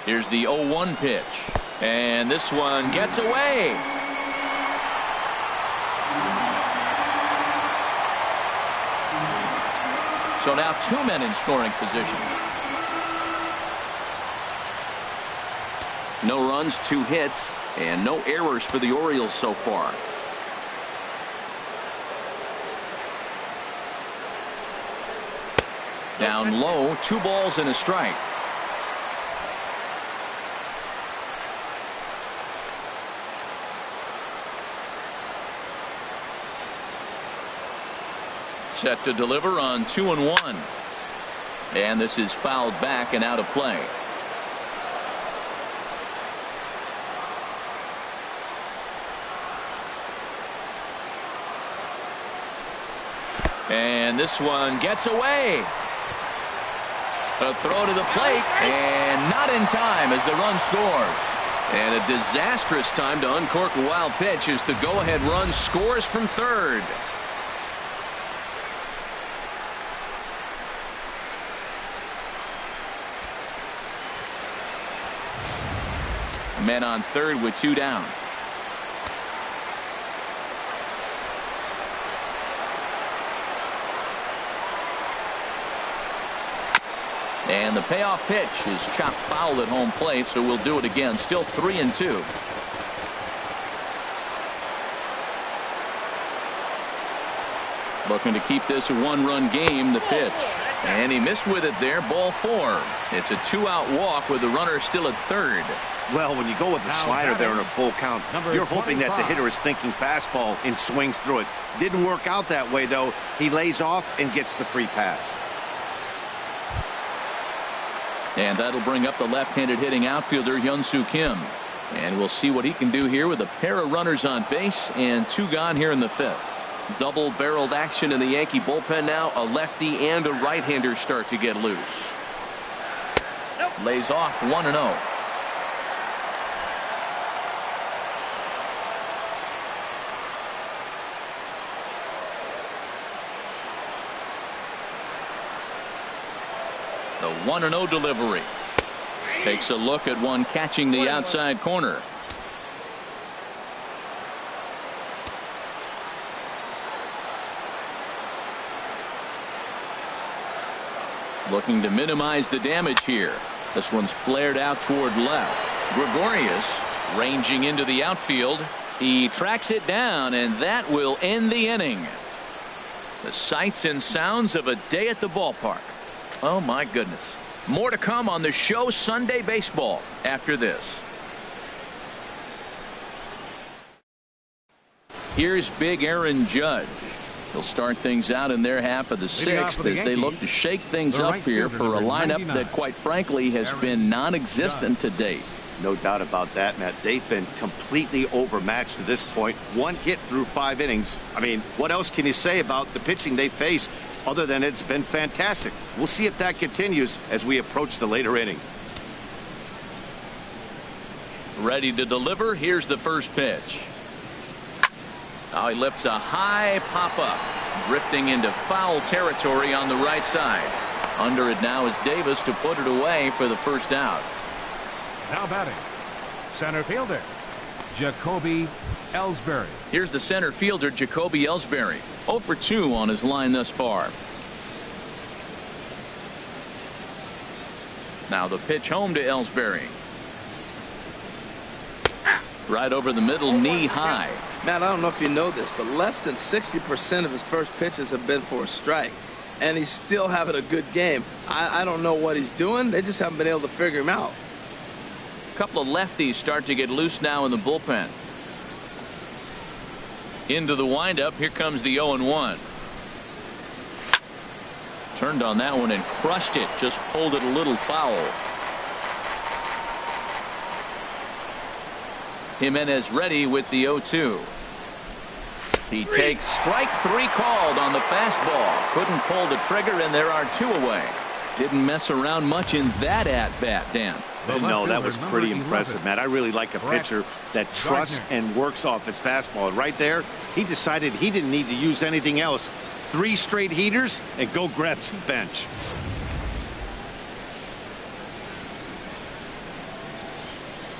Here's the 0-1 pitch. And this one gets away. So now 2 men in scoring position. No runs, 2 hits, and no errors for the Orioles so far. Down low, 2 balls and a strike. Set to deliver on 2-1. And this is fouled back and out of play. And this one gets away. A throw to the plate, and not in time as the run scores. And a disastrous time to uncork a wild pitch as the go-ahead run scores from third. Men on third with 2 down. And the payoff pitch is chopped foul at home plate, so we'll do it again. Still 3-2. Looking to keep this a 1-run game. The pitch. And he missed with it there. Ball 4. It's a 2-out walk with the runner still at third. Well, when you go with the slider there in a full count, you're hoping that the hitter is thinking fastball and swings through it. Didn't work out that way, though. He lays off and gets the free pass. And that'll bring up the left-handed hitting outfielder Hyun-Soo Kim. And we'll see what he can do here with a pair of runners on base and 2 gone here in the 5th. Double-barreled action in the Yankee bullpen now. A lefty and a right-hander start to get loose. Lays off 1-0. The 1-0 delivery. Takes a look at one catching the outside corner. Looking to minimize the damage here. This one's flared out toward left. Gregorius ranging into the outfield. He tracks it down, and that will end the inning. The sights and sounds of a day at the ballpark. Oh my goodness. More to come on the show Sunday Baseball after this. Here's big Aaron Judge. They'll start things out in their half of the 6th as they look to shake things up here for a lineup that quite frankly has been non-existent to date. No doubt about that, Matt. They've been completely overmatched to this point. One hit through 5 innings. I mean, what else can you say about the pitching they faced other than it's been fantastic? We'll see if that continues as we approach the later inning. Ready to deliver. Here's the first pitch. Now he lifts a high pop-up, drifting into foul territory on the right side. Under it now is Davis to put it away for the first out. Now batting, center fielder, Jacoby Ellsbury. Here's the center fielder, Jacoby Ellsbury. 0 for 2 on his line thus far. Now the pitch home to Ellsbury. Right over the middle, knee high. Matt, I don't know if you know this, but less than 60% of his first pitches have been for a strike. And he's still having a good game. I don't know what he's doing. They just haven't been able to figure him out. A couple of lefties start to get loose now in the bullpen. Into the windup. Here comes the 0-1. Turned on that one and crushed it. Just pulled it a little foul. Jimenez ready with the 0-2. He takes strike 3 called on the fastball. Couldn't pull the trigger, and there are 2 away. Didn't mess around much in that at-bat, Dan. No, that was pretty impressive, Matt. I really like a pitcher that trusts and works off his fastball. Right there, he decided he didn't need to use anything else. 3 straight heaters and go grab some bench.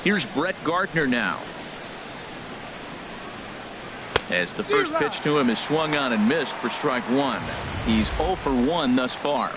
Here's Brett Gardner now. As the first pitch to him is swung on and missed for strike 1. He's 0 for 1 thus far.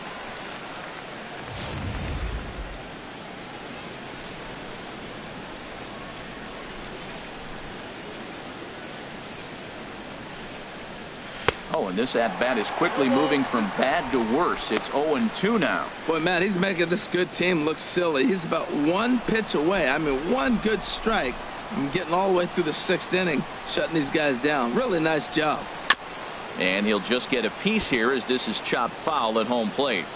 Oh, and this at-bat is quickly moving from bad to worse. It's 0-2 now. Boy, Matt, he's making this good team look silly. He's about 1 pitch away. I mean, 1 good strike. And getting all the way through the 6th inning, shutting these guys down. Really nice job. And he'll just get a piece here as this is chopped foul at home plate.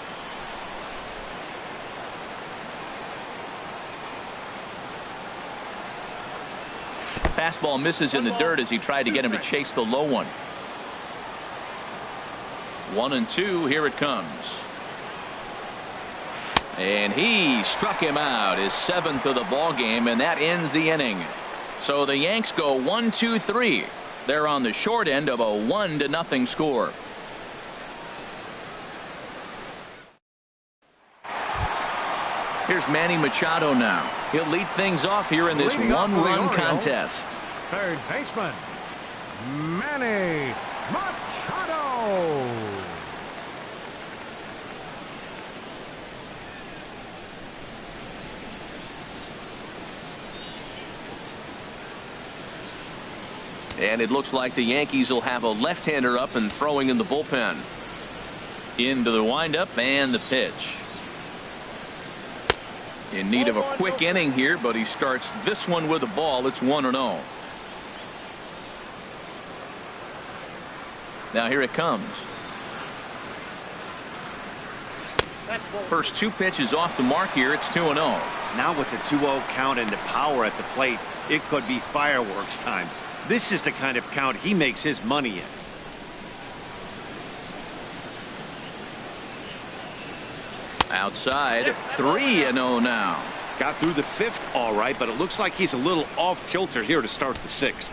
Fastball misses in the dirt as he tried to get him to chase the low one. 1-2. Here it comes. And he struck him out, his 7th of the ball game, and that ends the inning. So the Yanks go 1-2-3. They're on the short end of a 1-0 score. Here's Manny Machado now. He'll lead things off here in this 1-run contest. Third baseman, Manny Machado. And it looks like the Yankees will have a left-hander up and throwing in the bullpen. Into the windup and the pitch. In need of a quick inning here, but he starts this one with a ball. It's 1-0. Now here it comes. First 2 pitches off the mark here. It's 2-0. Now with the 2-0 count and the power at the plate, it could be fireworks time. This is the kind of count he makes his money in. Outside, 3-0 now. Got through the 5th all right, but it looks like he's a little off kilter here to start the 6th.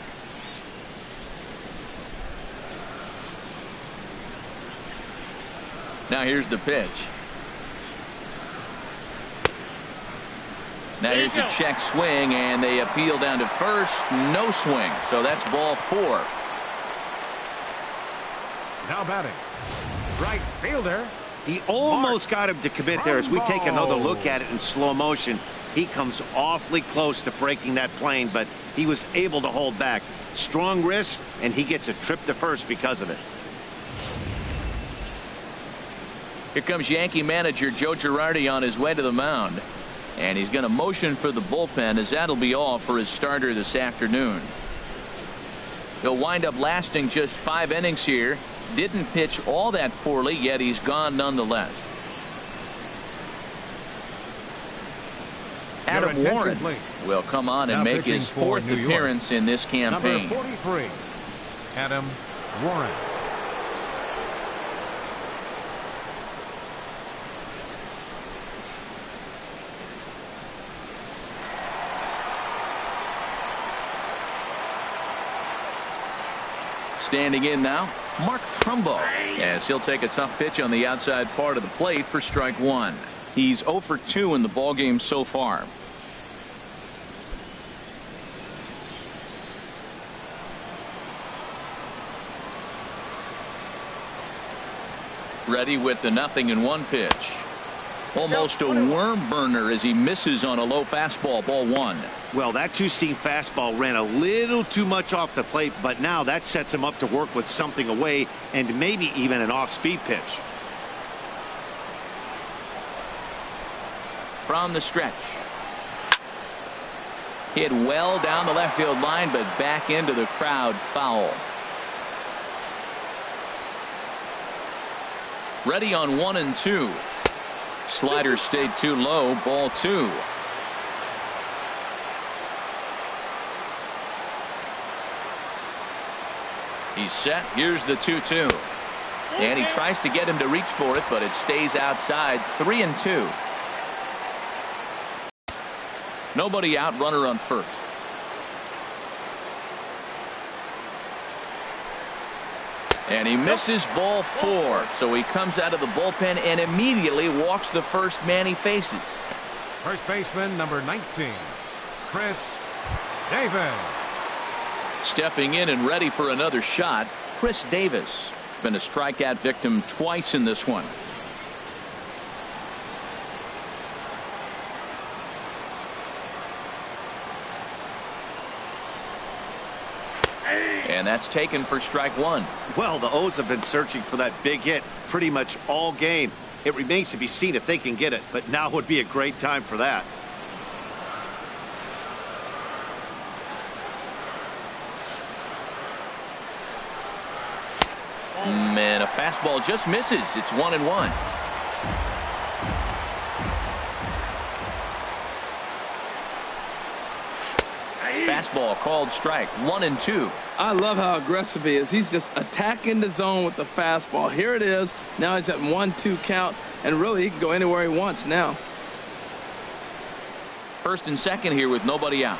Now here's the pitch. Now here's the check swing, and they appeal down to first. No swing. So that's ball 4. Now batting, right fielder. He almost got him to commit there. As we take another look at it in slow motion, he comes awfully close to breaking that plane, but he was able to hold back. Strong wrist, and he gets a trip to first because of it. Here comes Yankee manager Joe Girardi on his way to the mound. And he's going to motion for the bullpen, as that'll be all for his starter this afternoon. He'll wind up lasting just 5 innings here. Didn't pitch all that poorly, yet he's gone nonetheless. Adam Warren will come on and make his 4th appearance in this campaign. Number 43, Adam Warren. Standing in now, Mark Trumbo, as he'll take a tough pitch on the outside part of the plate for strike 1. He's 0 for 2 in the ballgame so far. Ready with the 0-1 pitch. Almost a worm burner as he misses on a low fastball, ball 1. Well, that two-seam fastball ran a little too much off the plate, but now that sets him up to work with something away and maybe even an off-speed pitch. From the stretch. Hit well down the left field line, but back into the crowd, foul. Ready on 1-2. Slider stayed too low, ball 2. He's set. Here's the 2-2. And he tries to get him to reach for it, but it stays outside. 3-2. Nobody out, runner on first. And he misses ball 4. So he comes out of the bullpen and immediately walks the first man he faces. First baseman, number 19, Chris Davis. Stepping in and ready for another shot, Chris Davis. Been a strikeout victim twice in this one. And that's taken for strike 1. Well, the O's have been searching for that big hit pretty much all game. It remains to be seen if they can get it, but now would be a great time for that. Man, a fastball just misses. It's 1-1. Fastball called strike. 1-2. I love how aggressive he is. He's just attacking the zone with the fastball. Here it is. Now he's at 1-2 count, and really he can go anywhere he wants now. First and second here with nobody out.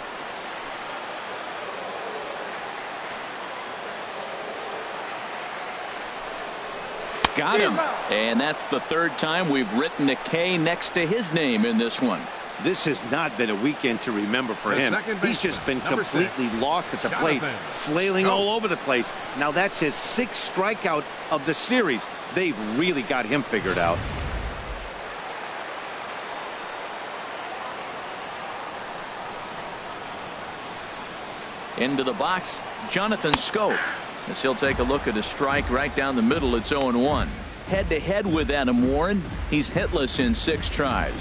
Got him. And that's the 3rd time we've written a K next to his name in this one. This has not been a weekend to remember for him. He's just been completely lost at the plate, flailing all over the place. Now that's his 6th strikeout of the series. They've really got him figured out. Into the box, Jonathan Schoop. As he'll take a look at a strike right down the middle. It's 0-1. Head-to-head with Adam Warren. He's hitless in 6 tries.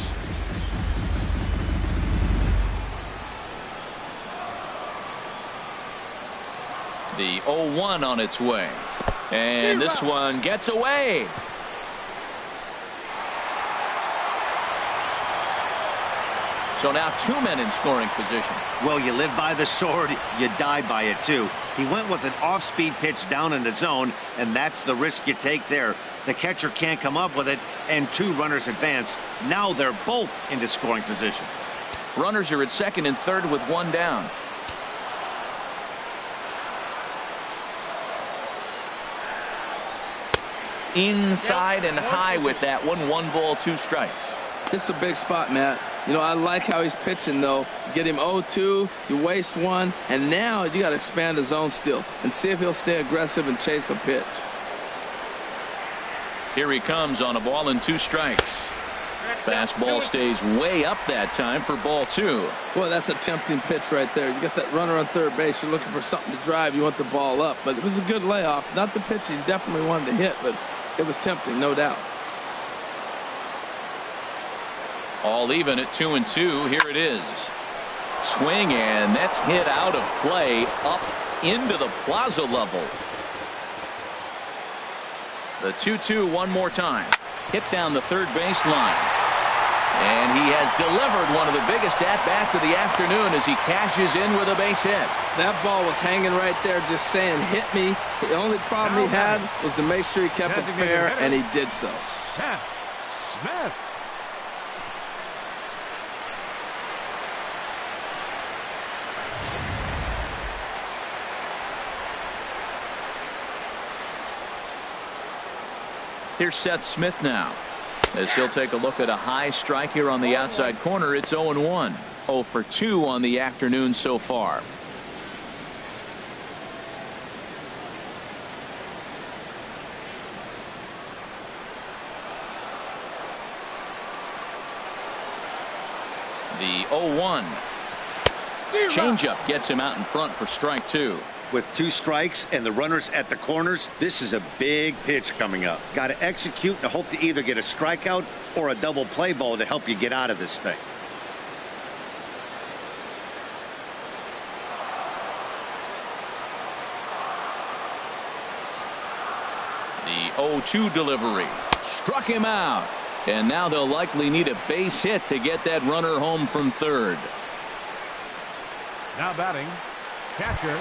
The 0-1 on its way. And this one gets away. So now 2 men in scoring position. Well, you live by the sword, you die by it too. He went with an off-speed pitch down in the zone, and that's the risk you take there. The catcher can't come up with it, and 2 runners advance. Now they're both into scoring position. Runners are at second and third with 1 down. Inside and high with that one. 1 ball, 2 strikes. It's a big spot, Matt. You know, I like how he's pitching, though. Get him 0-2, you waste 1, and now you got to expand the zone still and see if he'll stay aggressive and chase a pitch. Here he comes on a ball and 2 strikes. Fastball stays way up that time for ball 2. Well, that's a tempting pitch right there. You got that runner on third base. You're looking for something to drive. You want the ball up, but it was a good layoff. Not the pitch he definitely wanted to hit, but it was tempting, no doubt. All even at 2-2. Here it is. Swing, and that's hit out of play up into the plaza level. The 2-2 one more time. Hit down the third base line. And he has delivered one of the biggest at-bats of the afternoon as he cashes in with a base hit. That ball was hanging right there just saying, hit me. The only problem he had was to make sure he kept it fair, and he did so. Seth Smith. Here's Seth Smith now, as he'll take a look at a high strike here on the outside corner. It's 0-1. 0 for 2 on the afternoon so far. The 0-1. Changeup gets him out in front for strike 2. With 2 strikes and the runners at the corners, this is a big pitch coming up. Got to execute and hope to either get a strikeout or a double play ball to help you get out of this thing. The 0-2 delivery struck him out, and now they'll likely need a base hit to get that runner home from third. Now batting, catcher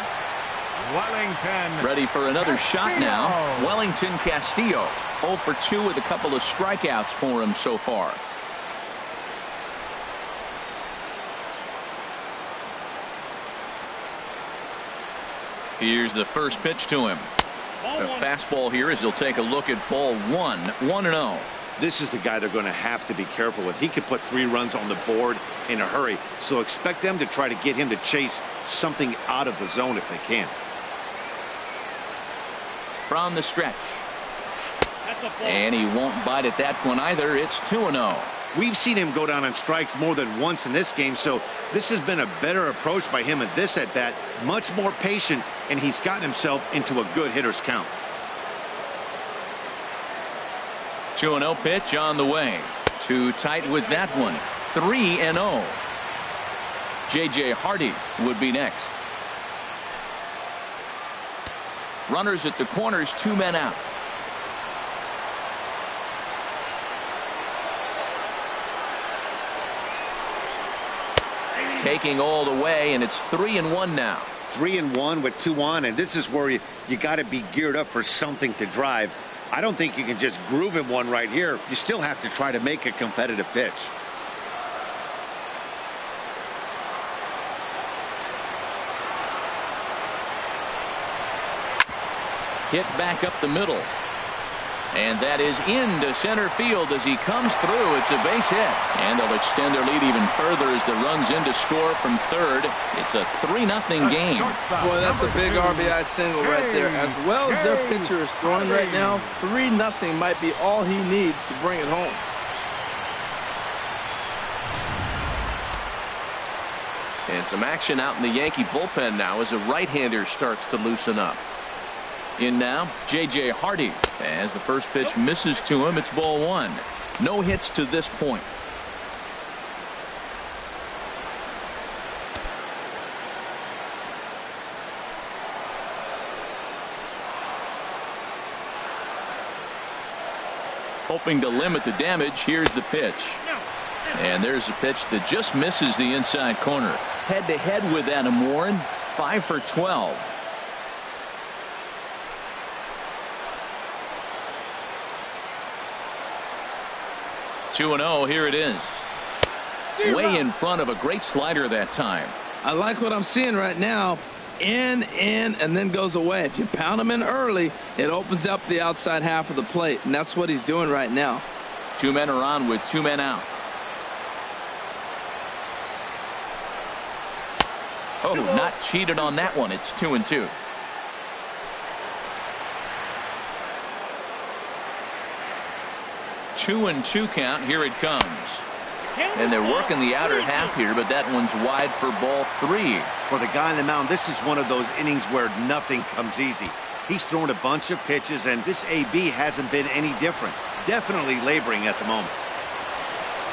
Wellington. Ready for another shot now. Wellington Castillo, 0 for 2 with a couple of strikeouts for him so far. Here's the first pitch to him. A fastball here as he'll take a look at ball 1. 1-0. This is the guy they're going to have to be careful with. He could put 3 runs on the board in a hurry, so expect them to try to get him to chase something out of the zone if they can. From the stretch. And he won't bite at that one either. It's 2-0. We've seen him go down on strikes more than once in this game, so this has been a better approach by him at this at-bat. Much more patient, and he's gotten himself into a good hitter's count. 2-0 pitch on the way. Too tight with that one. 3-0. J.J. Hardy would be next. Runners at the corners, 2 men out. Taking all the way, and it's 3-1 now. 3-1 with 2 on, and this is where you got to be geared up for something to drive. I don't think you can just groove him one right here. You still have to try to make a competitive pitch. Hit back up the middle. And that is into center field as he comes through. It's a base hit. And they'll extend their lead even further as the run's in to score from third. It's a 3-0 game. Boy, that's a big RBI single right there. As well as their pitcher is throwing right now, 3-0 might be all he needs to bring it home. And some action out in the Yankee bullpen now as a right-hander starts to loosen up. In now, J.J. Hardy. As the first pitch misses to him, it's ball 1. No hits to this point. Hoping to limit the damage, here's the pitch. And there's a pitch that just misses the inside corner. Head-to-head with Adam Warren, 5 for 12. Here it is. Way in front of a great slider that time. I like what I'm seeing right now. In, and then goes away. If you pound him in early, it opens up the outside half of the plate, and that's what he's doing right now. 2 men are on with 2 men out. Oh, not cheated on that one. It's 2-2. Two and 2 count. Here it comes. And they're working the outer half here, but that one's wide for ball 3. For the guy on the mound, this is one of those innings where nothing comes easy. He's thrown a bunch of pitches, and this AB hasn't been any different. Definitely laboring at the moment.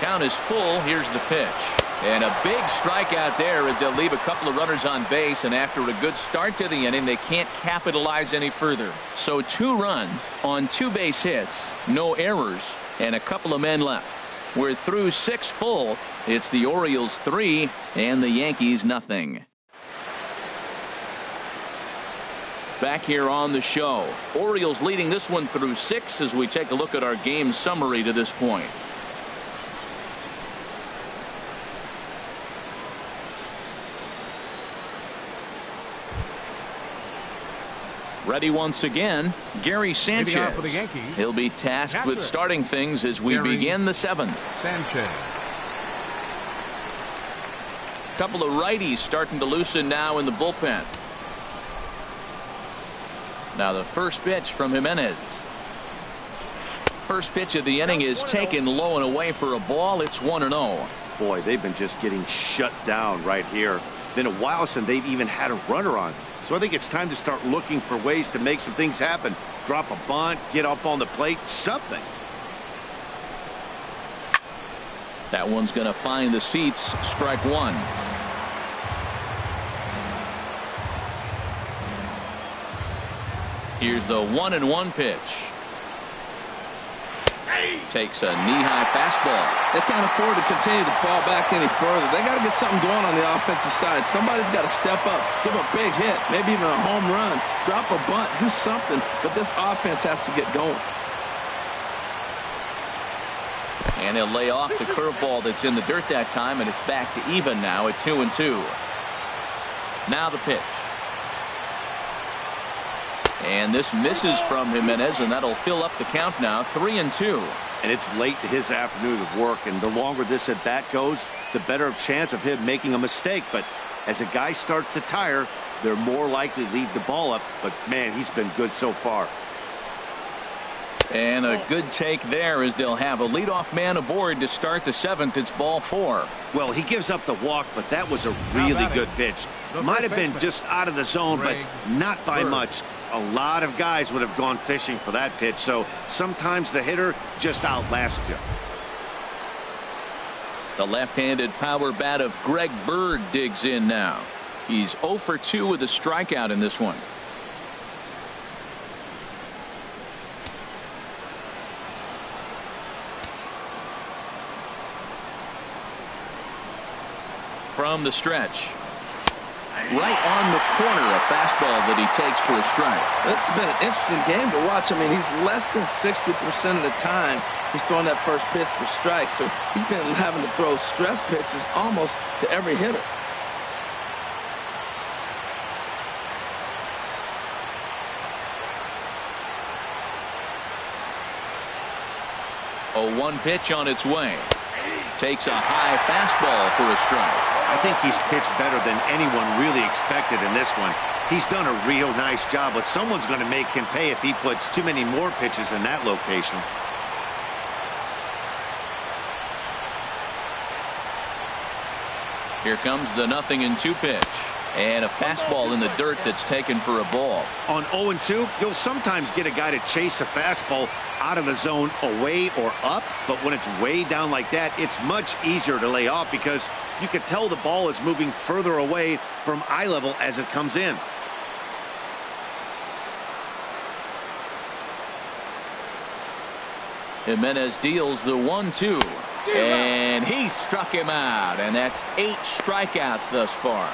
Count is full. Here's the pitch. And a big strikeout there as they'll leave a couple of runners on base, and after a good start to the inning, they can't capitalize any further. So 2 runs on 2 base hits, no errors, and a couple of men left. We're through 6 full. It's the Orioles 3 and the Yankees nothing. Back here on the show, Orioles leading this one through 6 as we take a look at our game summary to this point. Ready once again, Gary Sanchez. For the Yankees, he'll be tasked with starting things as we begin the 7th. Sanchez. Couple of righties starting to loosen now in the bullpen. Now the first pitch from Jimenez. First pitch of the inning is taken low and away for a ball. It's 1-0. Boy, they've been just getting shut down right here. Been a while since they've even had a runner on. So I think it's time to start looking for ways to make some things happen. Drop a bunt, get up on the plate, something. That one's going to find the seats. Strike 1. Here's the 1-1 pitch. Takes a knee-high fastball. They can't afford to continue to fall back any further. They got to get something going on the offensive side. Somebody's got to step up, give a big hit, maybe even a home run, drop a bunt, do something. But this offense has to get going. And he'll lay off the curveball that's in the dirt that time, and it's back to even now at 2-2. Now the pitch. And this misses from Jimenez, and that'll fill up the count now, 3-2. And it's late to his afternoon of work, and the longer this at bat goes, the better chance of him making a mistake. But as a guy starts to tire, they're more likely to leave the ball up. But man, he's been good so far. And a good take there as they'll have a leadoff man aboard to start the 7th. It's ball 4. Well, he gives up the walk, but that was a really good pitch. Might have been just out of the zone, but not by much. A lot of guys would have gone fishing for that pitch, so sometimes the hitter just outlasts you. The left-handed power bat of Greg Bird digs in now. He's 0 for 2 with a strikeout in this one. From the stretch. Right on the corner, a fastball that he takes for a strike. This has been an interesting game to watch. I mean, he's less than 60% of the time he's throwing that first pitch for strikes. So he's been having to throw stress pitches almost to every hitter. A 1 pitch on its way. Takes a high fastball for a strike. I think he's pitched better than anyone really expected in this one. He's done a real nice job, but someone's going to make him pay if he puts too many more pitches in that location. Here comes the 0-2 pitch. And a fastball in the dirt that's taken for a ball. On 0-2, you'll sometimes get a guy to chase a fastball out of the zone away or up, but when it's way down like that, it's much easier to lay off because you can tell the ball is moving further away from eye level as it comes in. Jimenez deals the 1-2. And he struck him out, and that's 8 strikeouts thus far.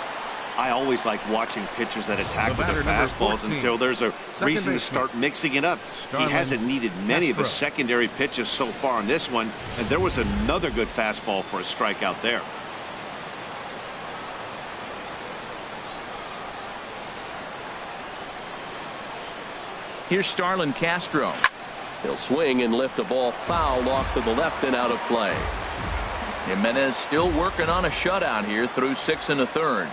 I always like watching pitchers that attack with their fastballs until there's a reason to start mixing it up. He hasn't needed many of his secondary pitches so far in this one, and there was another good fastball for a strikeout there. Here's Starlin Castro. He'll swing and lift a ball foul off to the left and out of play. Jimenez still working on a shutout here through 6 1/3.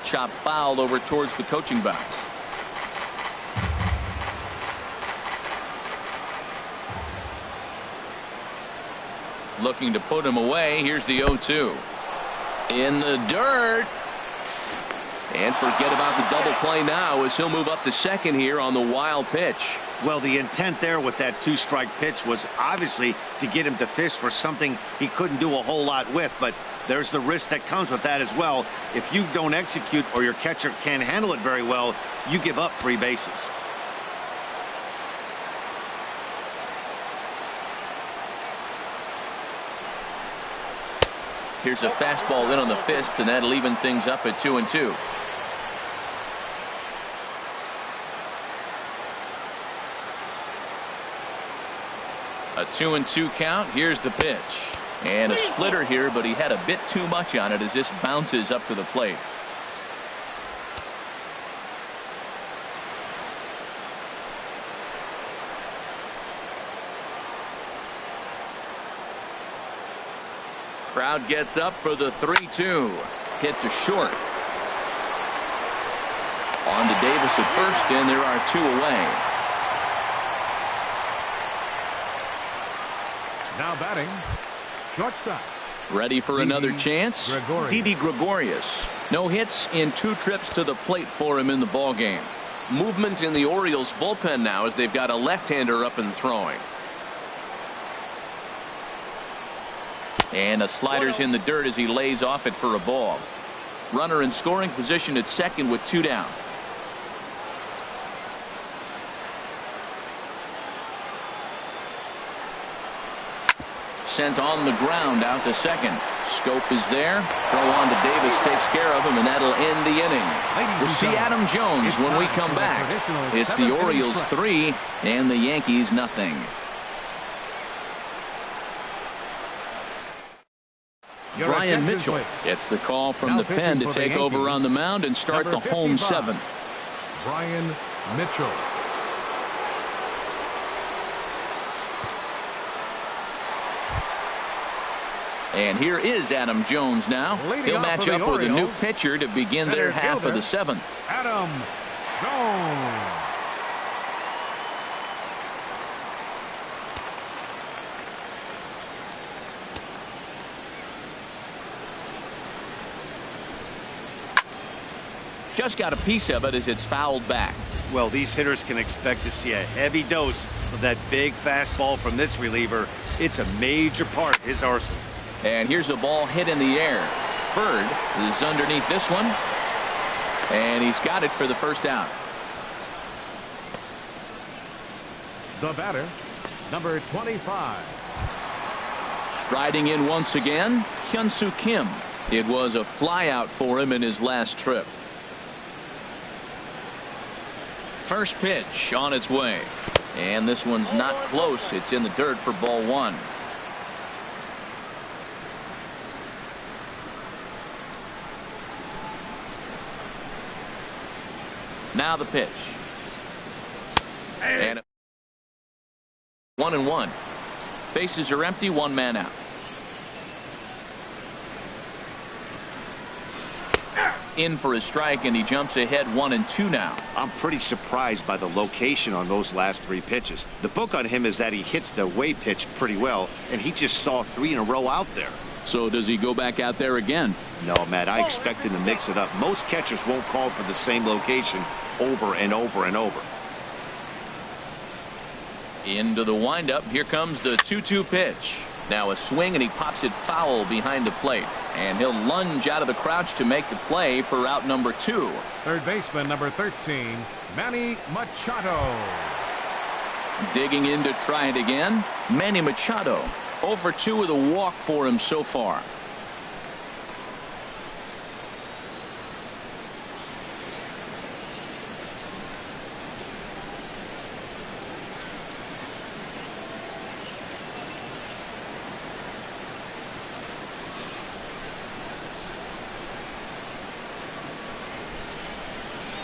Chop foul over towards the coaching box. Looking to put him away. Here's the 0-2. In the dirt. And forget about the double play now as he'll move up to second here on the wild pitch. Well, the intent there with that 2-strike pitch was obviously to get him to fish for something he couldn't do a whole lot with, but there's the risk that comes with that as well. If you don't execute or your catcher can't handle it very well, you give up 3 bases. Here's a fastball in on the fist, and that'll even things up at 2-2. A 2-2 count. Here's the pitch. And a splitter here, but he had a bit too much on it as this bounces up to the plate. Crowd gets up for the 3-2. Hit to short. On to Davis at first, and there are 2 away. Now batting, shortstop. Ready for another chance? Didi Gregorius. No hits in 2 trips to the plate for him in the ballgame. Movement in the Orioles bullpen now as they've got a left-hander up and throwing. And a slider's in the dirt as he lays off it for a ball. Runner in scoring position at second with 2 down. Sent on the ground out to second. Schoop is there. Throw on to Davis, takes care of him, and that'll end the inning. We'll see Adam Jones when we come back. It's the Orioles 3 and the Yankees nothing. Brian Mitchell gets the call from the pen to take over on the mound and start the home 7th. Brian Mitchell. And here is Adam Jones now. He'll match up with a new pitcher to begin their half of the 7th. Adam Jones. Just got a piece of it as it's fouled back. Well, these hitters can expect to see a heavy dose of that big fastball from this reliever. It's a major part of his arsenal. And here's a ball hit in the air. Bird is underneath this one. And he's got it for the first out. The batter, number 25. Striding in once again, Hyun-Soo Kim. It was a flyout for him in his last trip. First pitch on its way. And this one's not close. It's in the dirt for ball 1. Now the pitch. And 1-1. Bases are empty, 1 man out. In for a strike, and he jumps ahead 1-2 now. I'm pretty surprised by the location on those last 3 pitches. The book on him is that he hits the away pitch pretty well, and he just saw 3 in a row out there. So does he go back out there again? No, Matt, I expect him to mix it up. Most catchers won't call for the same location over and over and over. Into the windup. Here comes the 2-2 pitch. Now a swing, and he pops it foul behind the plate. And he'll lunge out of the crouch to make the play for out number 2. Third baseman, number 13, Manny Machado. Digging in to try it again, Manny Machado. 0 for 2 with a walk for him so far.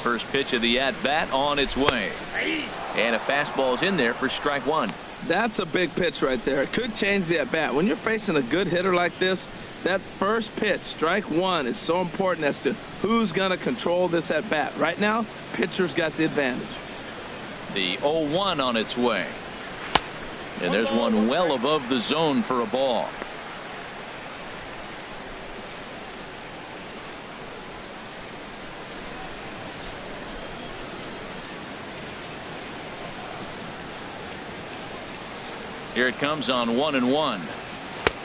First pitch of the at-bat on its way. And a fastball's in there for strike 1. That's a big pitch right there. It could change the at-bat. When you're facing a good hitter like this, that first pitch, strike 1, is so important as to who's going to control this at-bat. Right now, pitcher's got the advantage. The 0-1 on its way. And there's one well above the zone for a ball. Here it comes on 1-1.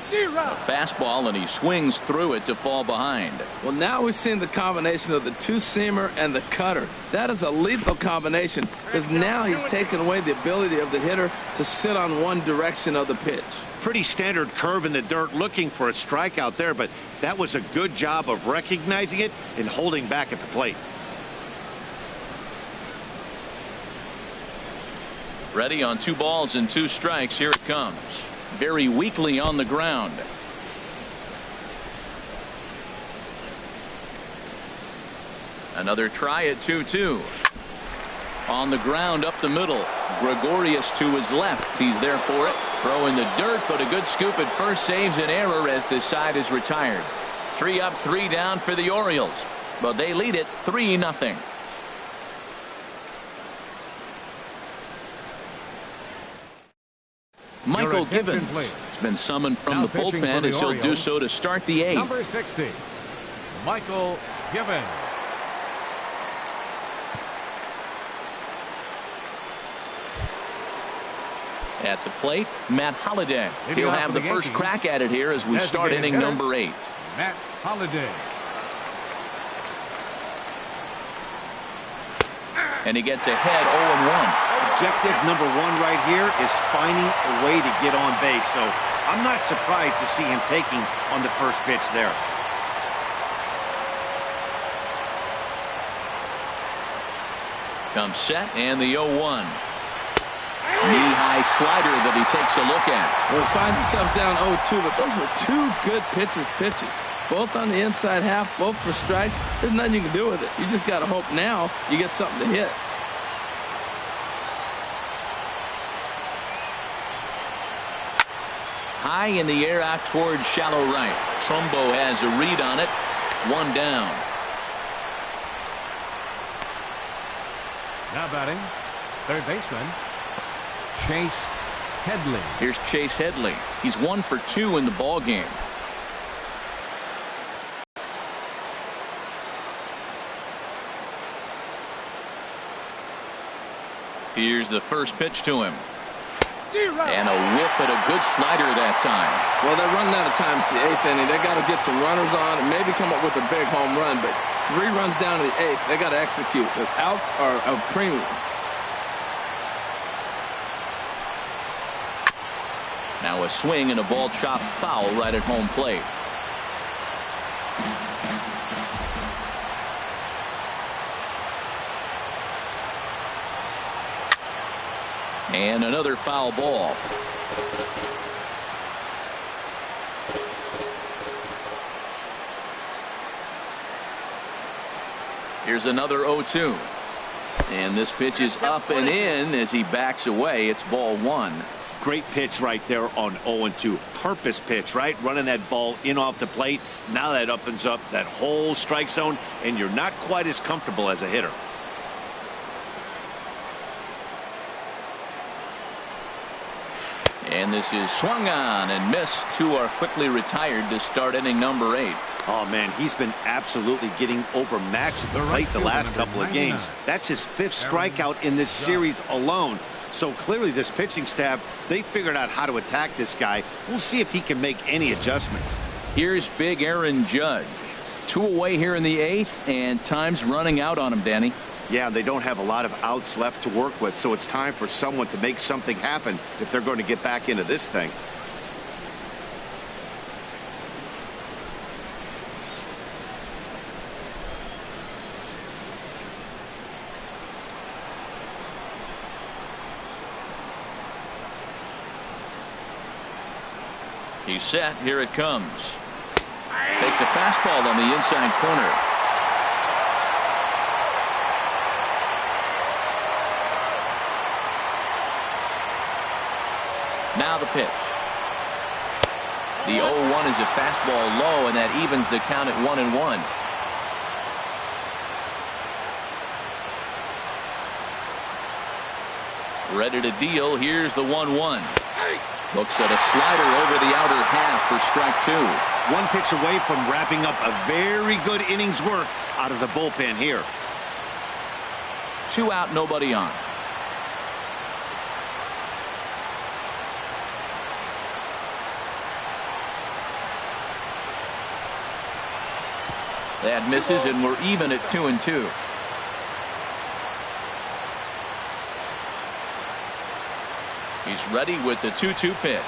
A fastball, and he swings through it to fall behind. Well, now we've seen the combination of the two-seamer and the cutter. That is a lethal combination because now he's taken away the ability of the hitter to sit on one direction of the pitch. Pretty standard curve in the dirt, looking for a strikeout there, but that was a good job of recognizing it and holding back at the plate. Ready on 2 balls and 2 strikes. Here it comes. Very weakly on the ground. Another try at 2-2. On the ground up the middle. Gregorius to his left. He's there for it. Throw in the dirt, but a good scoop at first saves an error as this side is retired. 3 up, 3 down for the Orioles. But they lead it 3-0. Michael Gibbons has been summoned from the bullpen as he'll do so to start the 8th. Number 60, Michael Gibbons. At the plate, Matt Holliday. He'll have the first crack at it here as we start inning number 8. Matt Holliday. And he gets ahead 0-1. Objective number 1 right here is finding a way to get on base. So I'm not surprised to see him taking on the first pitch there. Comes set and the 0-1. Knee-high slider that he takes a look at. Well, he finds himself down 0-2, but those were 2 good pitches. Both on the inside half, both for strikes. There's nothing you can do with it. You just got to hope now you get something to hit. High in the air out towards shallow right. Trumbo has a read on it. 1 down. Now batting, third baseman, Chase Headley. Here's Chase Headley. He's 1 for 2 in the ball game. Here's the first pitch to him. And a whiff at a good slider that time. Well, they're running out of time. It's the 8th inning. They got to get some runners on and maybe come up with a big home run. But 3 runs down to the 8th. They got to execute. The outs are a premium. Now a swing and a ball chopped foul right at home plate. And another foul ball. Here's another 0-2. And this pitch is up and in as he backs away. It's ball 1. Great pitch right there on 0-2. Purpose pitch, right? Running that ball in off the plate. Now that opens up that whole strike zone, and you're not quite as comfortable as a hitter. And this is swung on and missed. 2 are quickly retired to start inning number 8. Oh, man, he's been absolutely getting overmatched at the plate the last couple of games. That's his 5th strikeout in this series alone. So clearly this pitching staff, they figured out how to attack this guy. We'll see if he can make any adjustments. Here's big Aaron Judge. 2 away here in the 8th, and time's running out on him, Danny. Yeah, they don't have a lot of outs left to work with, so it's time for someone to make something happen if they're going to get back into this thing. He's set. Here it comes. Takes a fastball on the inside corner. Now the pitch. The 0-1 is a fastball low, and that evens the count at 1-1. Ready to deal. Here's the 1-1. Looks at a slider over the outer half for strike 2. 1 pitch away from wrapping up a very good innings work out of the bullpen here. 2 out, nobody on. That misses, and we're even at 2-2. He's ready with the 2-2 pitch.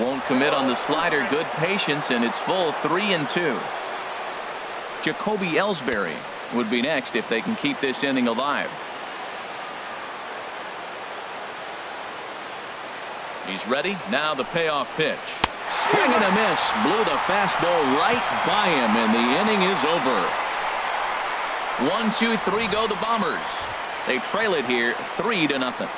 Won't commit on the slider. Good patience, and it's full 3-2. Jacoby Ellsbury would be next if they can keep this inning alive. He's ready. Now the payoff pitch. Swing and a miss. Blew the fastball right by him, and the inning is over. 1-2-3 go the Bombers. They trail it here 3-0.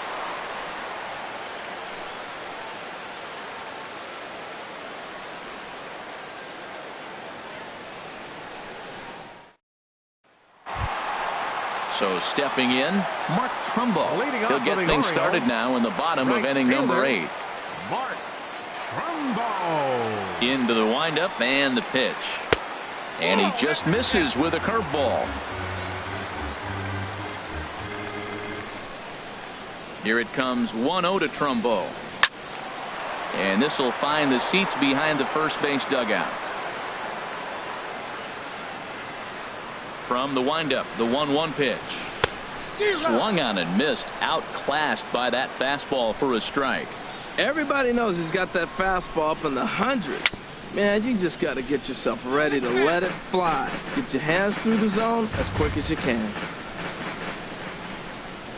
So stepping in, Mark Trumbo. He'll get things started now in the bottom of inning number 8. Mark Trumbo. Into the windup and the pitch. And he just misses with a curveball. Here it comes 1-0 to Trumbo. And this will find the seats behind the first base dugout. From the windup, the 1-1 pitch. Swung on and missed. Outclassed by that fastball for a strike. Everybody knows he's got that fastball up in the hundreds. Man, you just got to get yourself ready to let it fly. Get your hands through the zone as quick as you can.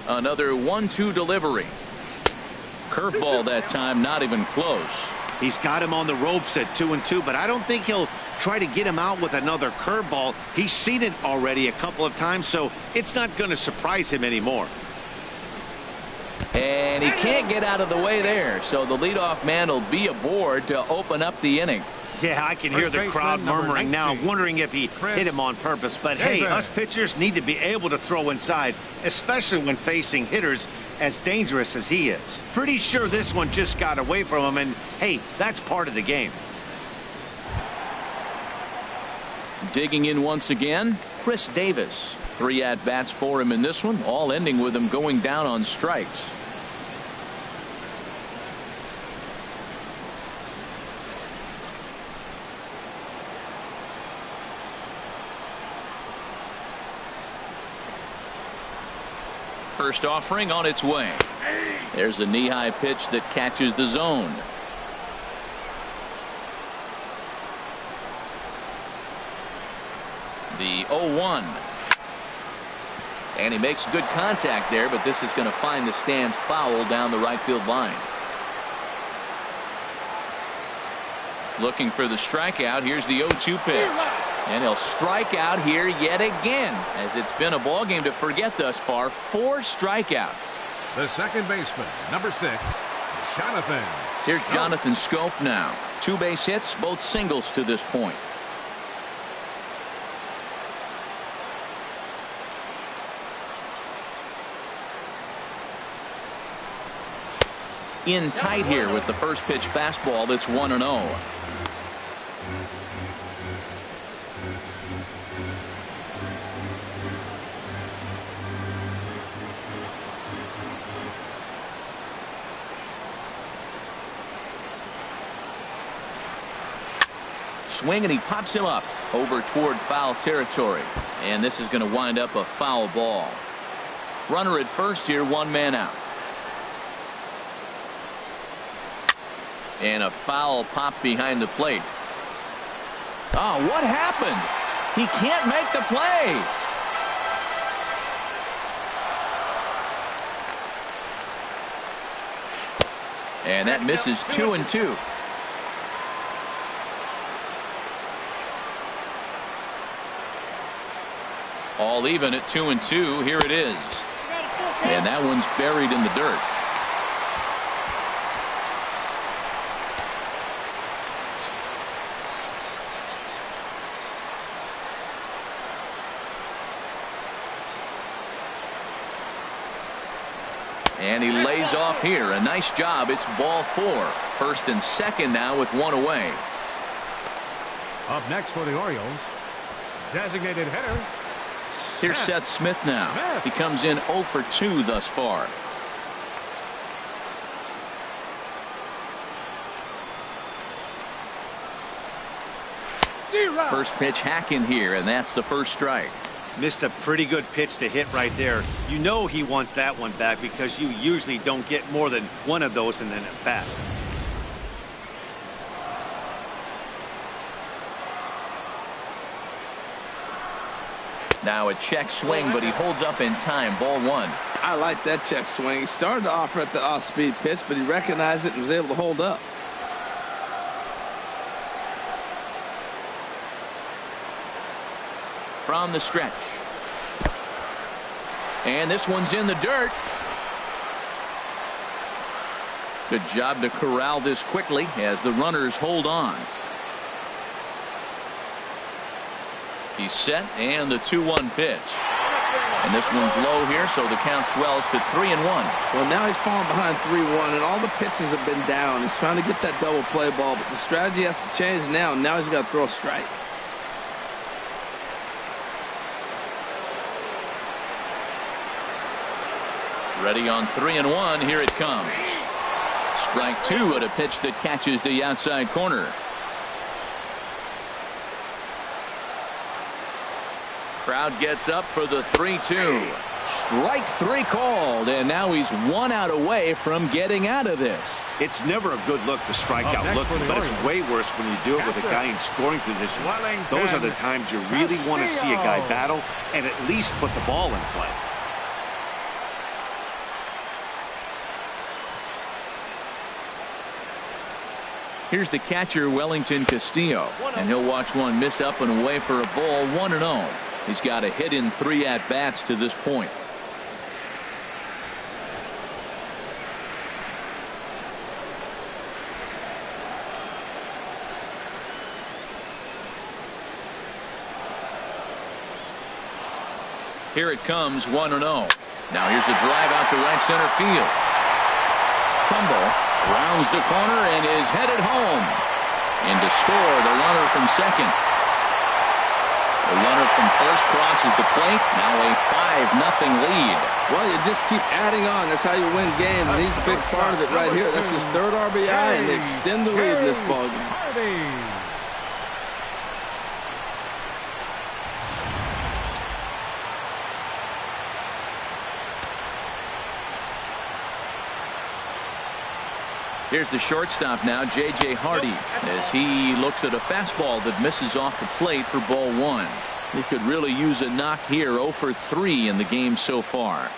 Another 1-2 delivery. Curveball that time, not even close. He's got him on the ropes at 2-2, but I don't think he'll try to get him out with another curveball. He's seen it already a couple of times, so it's not going to surprise him anymore. And he can't get out of the way there, so the leadoff man will be aboard to open up the inning. Yeah, I can hear the crowd murmuring now, wondering if he hit him on purpose. But hey, us pitchers need to be able to throw inside, especially when facing hitters as dangerous as he is. Pretty sure this one just got away from him, and hey, that's part of the game. Digging in once again, Chris Davis. 3 at-bats for him in this one, all ending with him going down on strikes. First offering on its way. There's a knee-high pitch that catches the zone. The 0-1. And he makes good contact there, but this is going to find the stands foul down the right field line. Looking for the strikeout. Here's the 0-2 pitch. And he'll strike out here yet again, as it's been a ball game to forget thus far. 4 strikeouts. The second baseman, number 6, Jonathan. Here's Jonathan Schoop now. 2 base hits, both singles to this point. In tight here with the first pitch fastball that's 1-0. Swing, and he pops him up over toward foul territory, and this is going to wind up a foul ball. Runner at first here, 1 man out. And a foul pop behind the plate. Oh, what happened? He can't make the play. And that misses 2-2. All even at 2-2. Here it is. And that one's buried in the dirt. And he lays off here. A nice job. It's ball 4. First and second now with 1 away. Up next for the Orioles, designated hitter. Here's Seth Smith now. He comes in 0 for 2 thus far. First pitch hacking here, and that's the first strike. Missed a pretty good pitch to hit right there. You know he wants that one back because you usually don't get more than one of those in an at-bat. Now a check swing, but he holds up in time. Ball one. I like that check swing. He started to offer at the off-speed pitch, but he recognized it and was able to hold up. From the stretch. And this one's in the dirt. Good job to corral this quickly as the runners hold on. He's set, and the 2-1 pitch. And this one's low here, so the count swells to 3-1. Well, now he's falling behind 3-1, and all the pitches have been down. He's trying to get that double play ball, but the strategy has to change now. Now he's got to throw a strike. Ready on 3-1. Here it comes. Strike two at a pitch that catches the outside corner. Crowd gets up for the 3-2. Strike three called, and now he's 1 out away from getting out of this. It's never a good look to strike out looking, but it's way worse when you do it with a guy in scoring position. Those are the times you really want to see a guy battle and at least put the ball in play. Here's the catcher, Wellington Castillo, and he'll watch one miss up and away for a ball. 1-0. He's got a hit in 3 at-bats to this point. Here it comes, 1-0. Now here's a drive out to right center field. Trumbo rounds the corner and is headed home. And to score, the runner from second. The runner from first crosses the plate. Now a 5-0 lead. Well, you just keep adding on. That's how you win games, and he's a big part of it right here. That's his 3rd RBI, and they extend the lead in this ballgame. Here's the shortstop now, J.J. Hardy, as he looks at a fastball that misses off the plate for ball 1. He could really use a knock here. 0 for 3 in the game so far.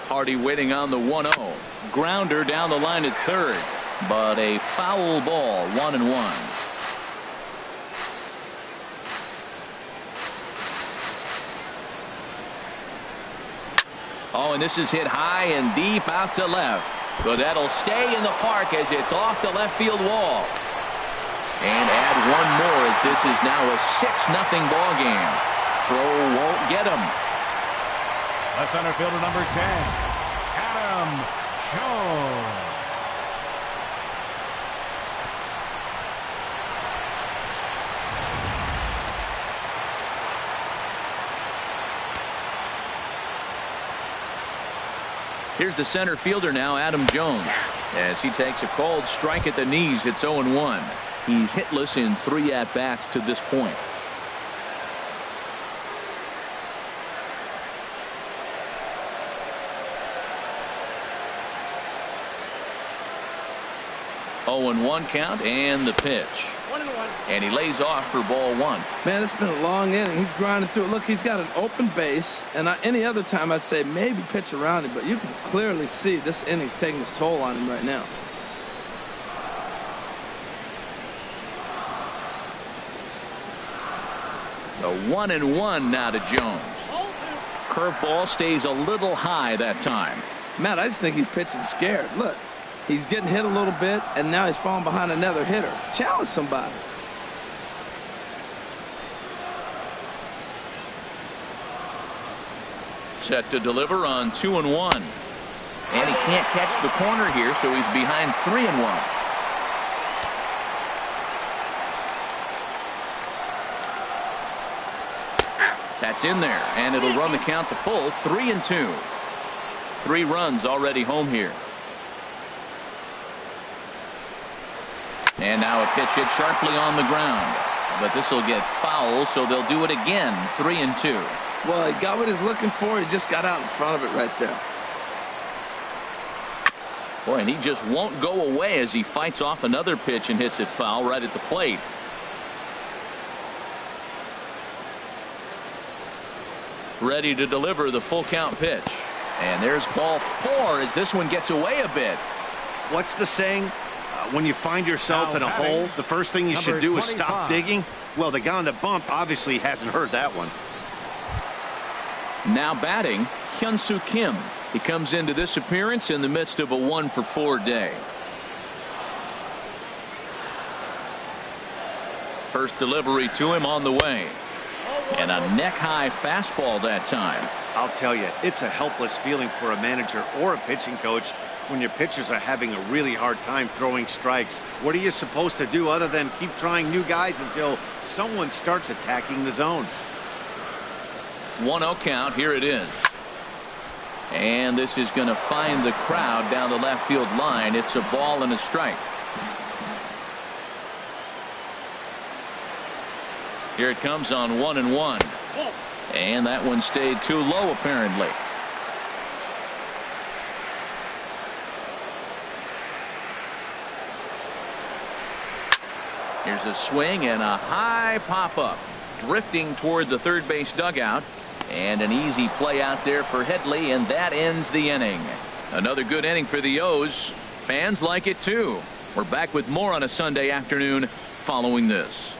Hardy waiting on the 1-0. Grounder down the line at third, but a foul ball. 1-1. Oh, and this is hit high and deep out to left. But that'll stay in the park as it's off the left field wall. And add one more as this is now a 6-0 ball game. Throw won't get him. Left center fielder number 10, Adam Jones. Here's the center fielder now, Adam Jones, as he takes a cold strike at the knees. It's 0-1. He's hitless in 3 at-bats to this point. Oh, 0-1 count, and the pitch. 1-1. And he lays off for ball 1. Man, it's been a long inning. He's grinding through it. Look, he's got an open base, and any other time I'd say maybe pitch around him, but you can clearly see this inning's taking its toll on him right now. The 1-1 now to Jones. Curveball stays a little high that time. Matt, I just think he's pitching scared. Look, he's getting hit a little bit, and now he's falling behind another hitter. Challenge somebody. Set to deliver on 2-1. And he can't catch the corner here, so he's behind 3-1. That's in there, and it'll run the count to full 3-2. 3 runs already home here. And now a pitch hit sharply on the ground. But this will get foul, so they'll do it again. 3-2. Well, he got what he's looking for. He just got out in front of it right there. Boy, and he just won't go away as he fights off another pitch and hits it foul right at the plate. Ready to deliver the full count pitch. And there's ball 4 as this one gets away a bit. What's the saying? When you find yourself in a hole, the first thing you should do is stop digging. Well, the guy on the bump obviously hasn't heard that one. Now batting, Hyun-Soo Kim. He comes into this appearance in the midst of a 1-for-4 day. First delivery to him on the way. And a neck-high fastball that time. I'll tell you, it's a helpless feeling for a manager or a pitching coach when your pitchers are having a really hard time throwing strikes. What are you supposed to do other than keep trying new guys until someone starts attacking the zone? 1-0 count. Here it is. And this is going to find the crowd down the left field line. It's a ball and a strike. Here it comes on 1-1. And that one stayed too low apparently. Here's a swing and a high pop-up. Drifting toward the third base dugout. And an easy play out there for Headley, and that ends the inning. Another good inning for the O's. Fans like it too. We're back with more on a Sunday afternoon following this.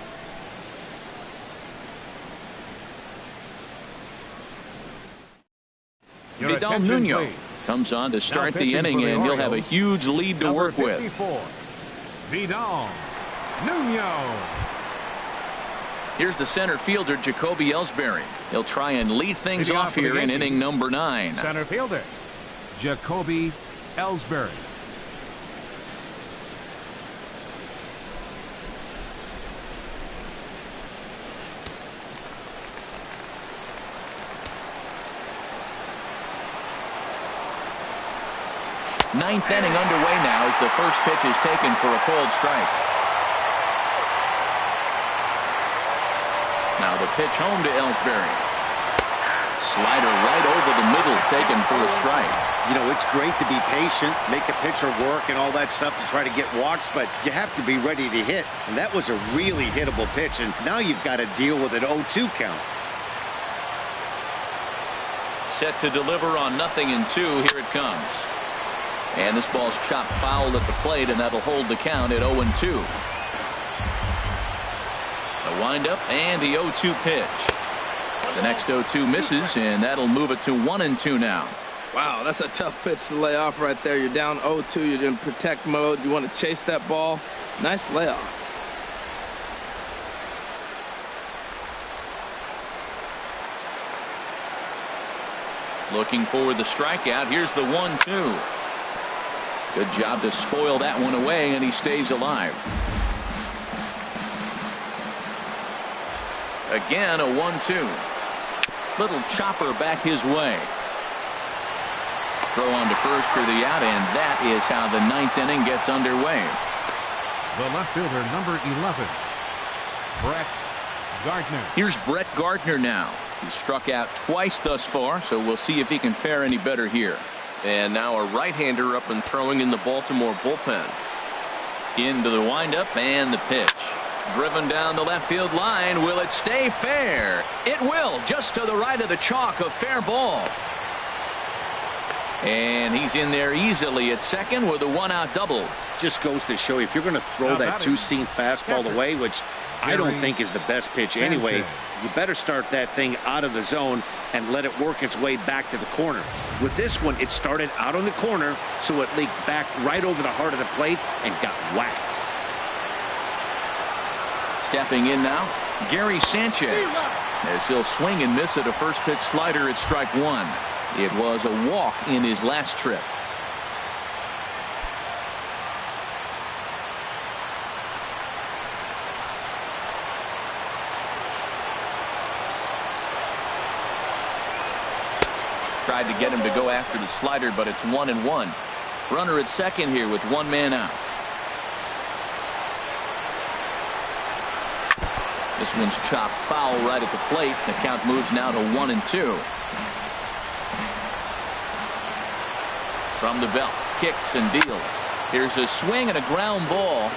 Vidal Nuno comes on to start the inning, and he'll have a huge lead to work with. Vidal Nuno. Here's the center fielder, Jacoby Ellsbury. He'll try and lead things off here in inning number 9. Center fielder, Jacoby Ellsbury. Ninth inning underway now as the first pitch is taken for a cold strike. Now the pitch home to Ellsbury. Slider right over the middle, taken for a strike. You know, it's great to be patient, make a pitcher work and all that stuff to try to get walks, but you have to be ready to hit. And that was a really hittable pitch, and now you've got to deal with an 0-2 count. Set to deliver on 0-2. Here it comes. And this ball's chopped foul at the plate, and that'll hold the count at 0-2. The windup and the 0-2 pitch. The next 0-2 misses, and that'll move it to 1-2 now. Wow, that's a tough pitch to lay off right there. You're down 0-2. You're in protect mode. You want to chase that ball. Nice layoff. Looking for the strikeout. Here's the 1-2. Good job to spoil that one away, and he stays alive. Again, a 1-2. Little chopper back his way. Throw on to first for the out, and that is how the ninth inning gets underway. The left fielder, number 11, Brett Gardner. Here's Brett Gardner now. He's struck out twice thus far, so we'll see if he can fare any better here. And now a right-hander up and throwing in the Baltimore bullpen. Into the windup and the pitch. Driven down the left field line. Will it stay fair? It will. Just to the right of the chalk, a fair ball. And he's in there easily at second with a one-out double. Just goes to show you, if you're going to throw that two-seam fastball away, which I don't think is the best pitch anyway, you better start that thing out of the zone and let it work its way back to the corner. With this one, it started out on the corner, so it leaked back right over the heart of the plate and got whacked. Stepping in now, Gary Sanchez, as he'll swing and miss at a first pitch slider at strike one. It was a walk in his last trip. tried to get him to go after the slider, but it's 1-1. Runner at second here with one man out. This one's chopped foul right at the plate. The count moves now to 1-2. From the belt, kicks and deals. Here's a swing and a ground ball.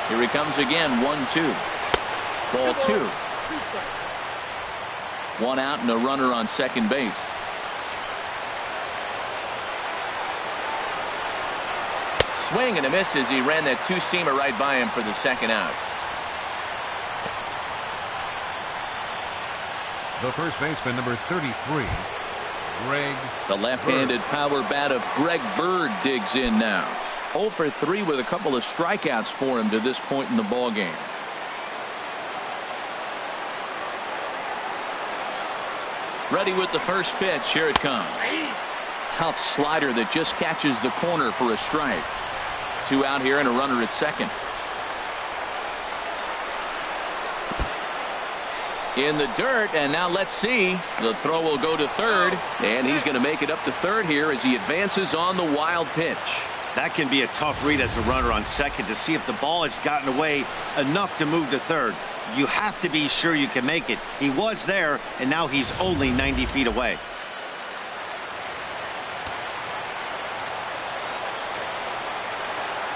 Here he comes again, 1-2. Ball 2. One out and a runner on second base. Swing and a miss as he ran that two-seamer right by him for the second out. The first baseman, number 33, Greg. The left-handed power bat of Greg Bird digs in now. 0 for 3 with a couple of strikeouts for him to this point in the ball game. Ready with the first pitch. Here it comes. Tough slider that just catches the corner for a strike. 2 out here and a runner at second. In the dirt, and now let's see. The throw will go to third, and he's going to make it up to third here as he advances on the wild pitch. That can be a tough read as a runner on second to see if the ball has gotten away enough to move to third. You have to be sure you can make it. He was there, and now he's only 90 feet away.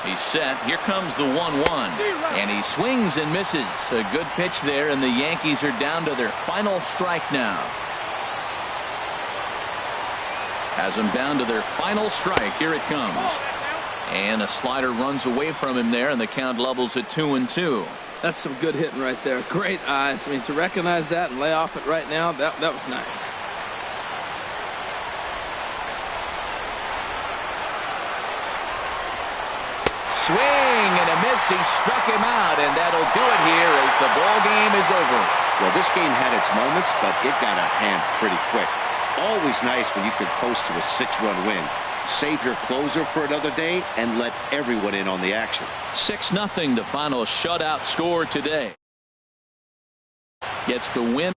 He's set. Here comes the 1-1. And he swings and misses. A good pitch there, and the Yankees are down to their final strike now. Has them down to their final strike. Here it comes. And a slider runs away from him there, and the count levels at 2-2. That's some good hitting right there. Great eyes. I mean, to recognize that and lay off it right now, that was nice. Swing and a miss. He struck him out, and that'll do it here as the ball game is over. Well, this game had its moments, but it got out of hand pretty quick. Always nice when you can coast to a 6-run win. Save your closer for another day and let everyone in on the action. 6-0, the final shutout score today. Gets the win.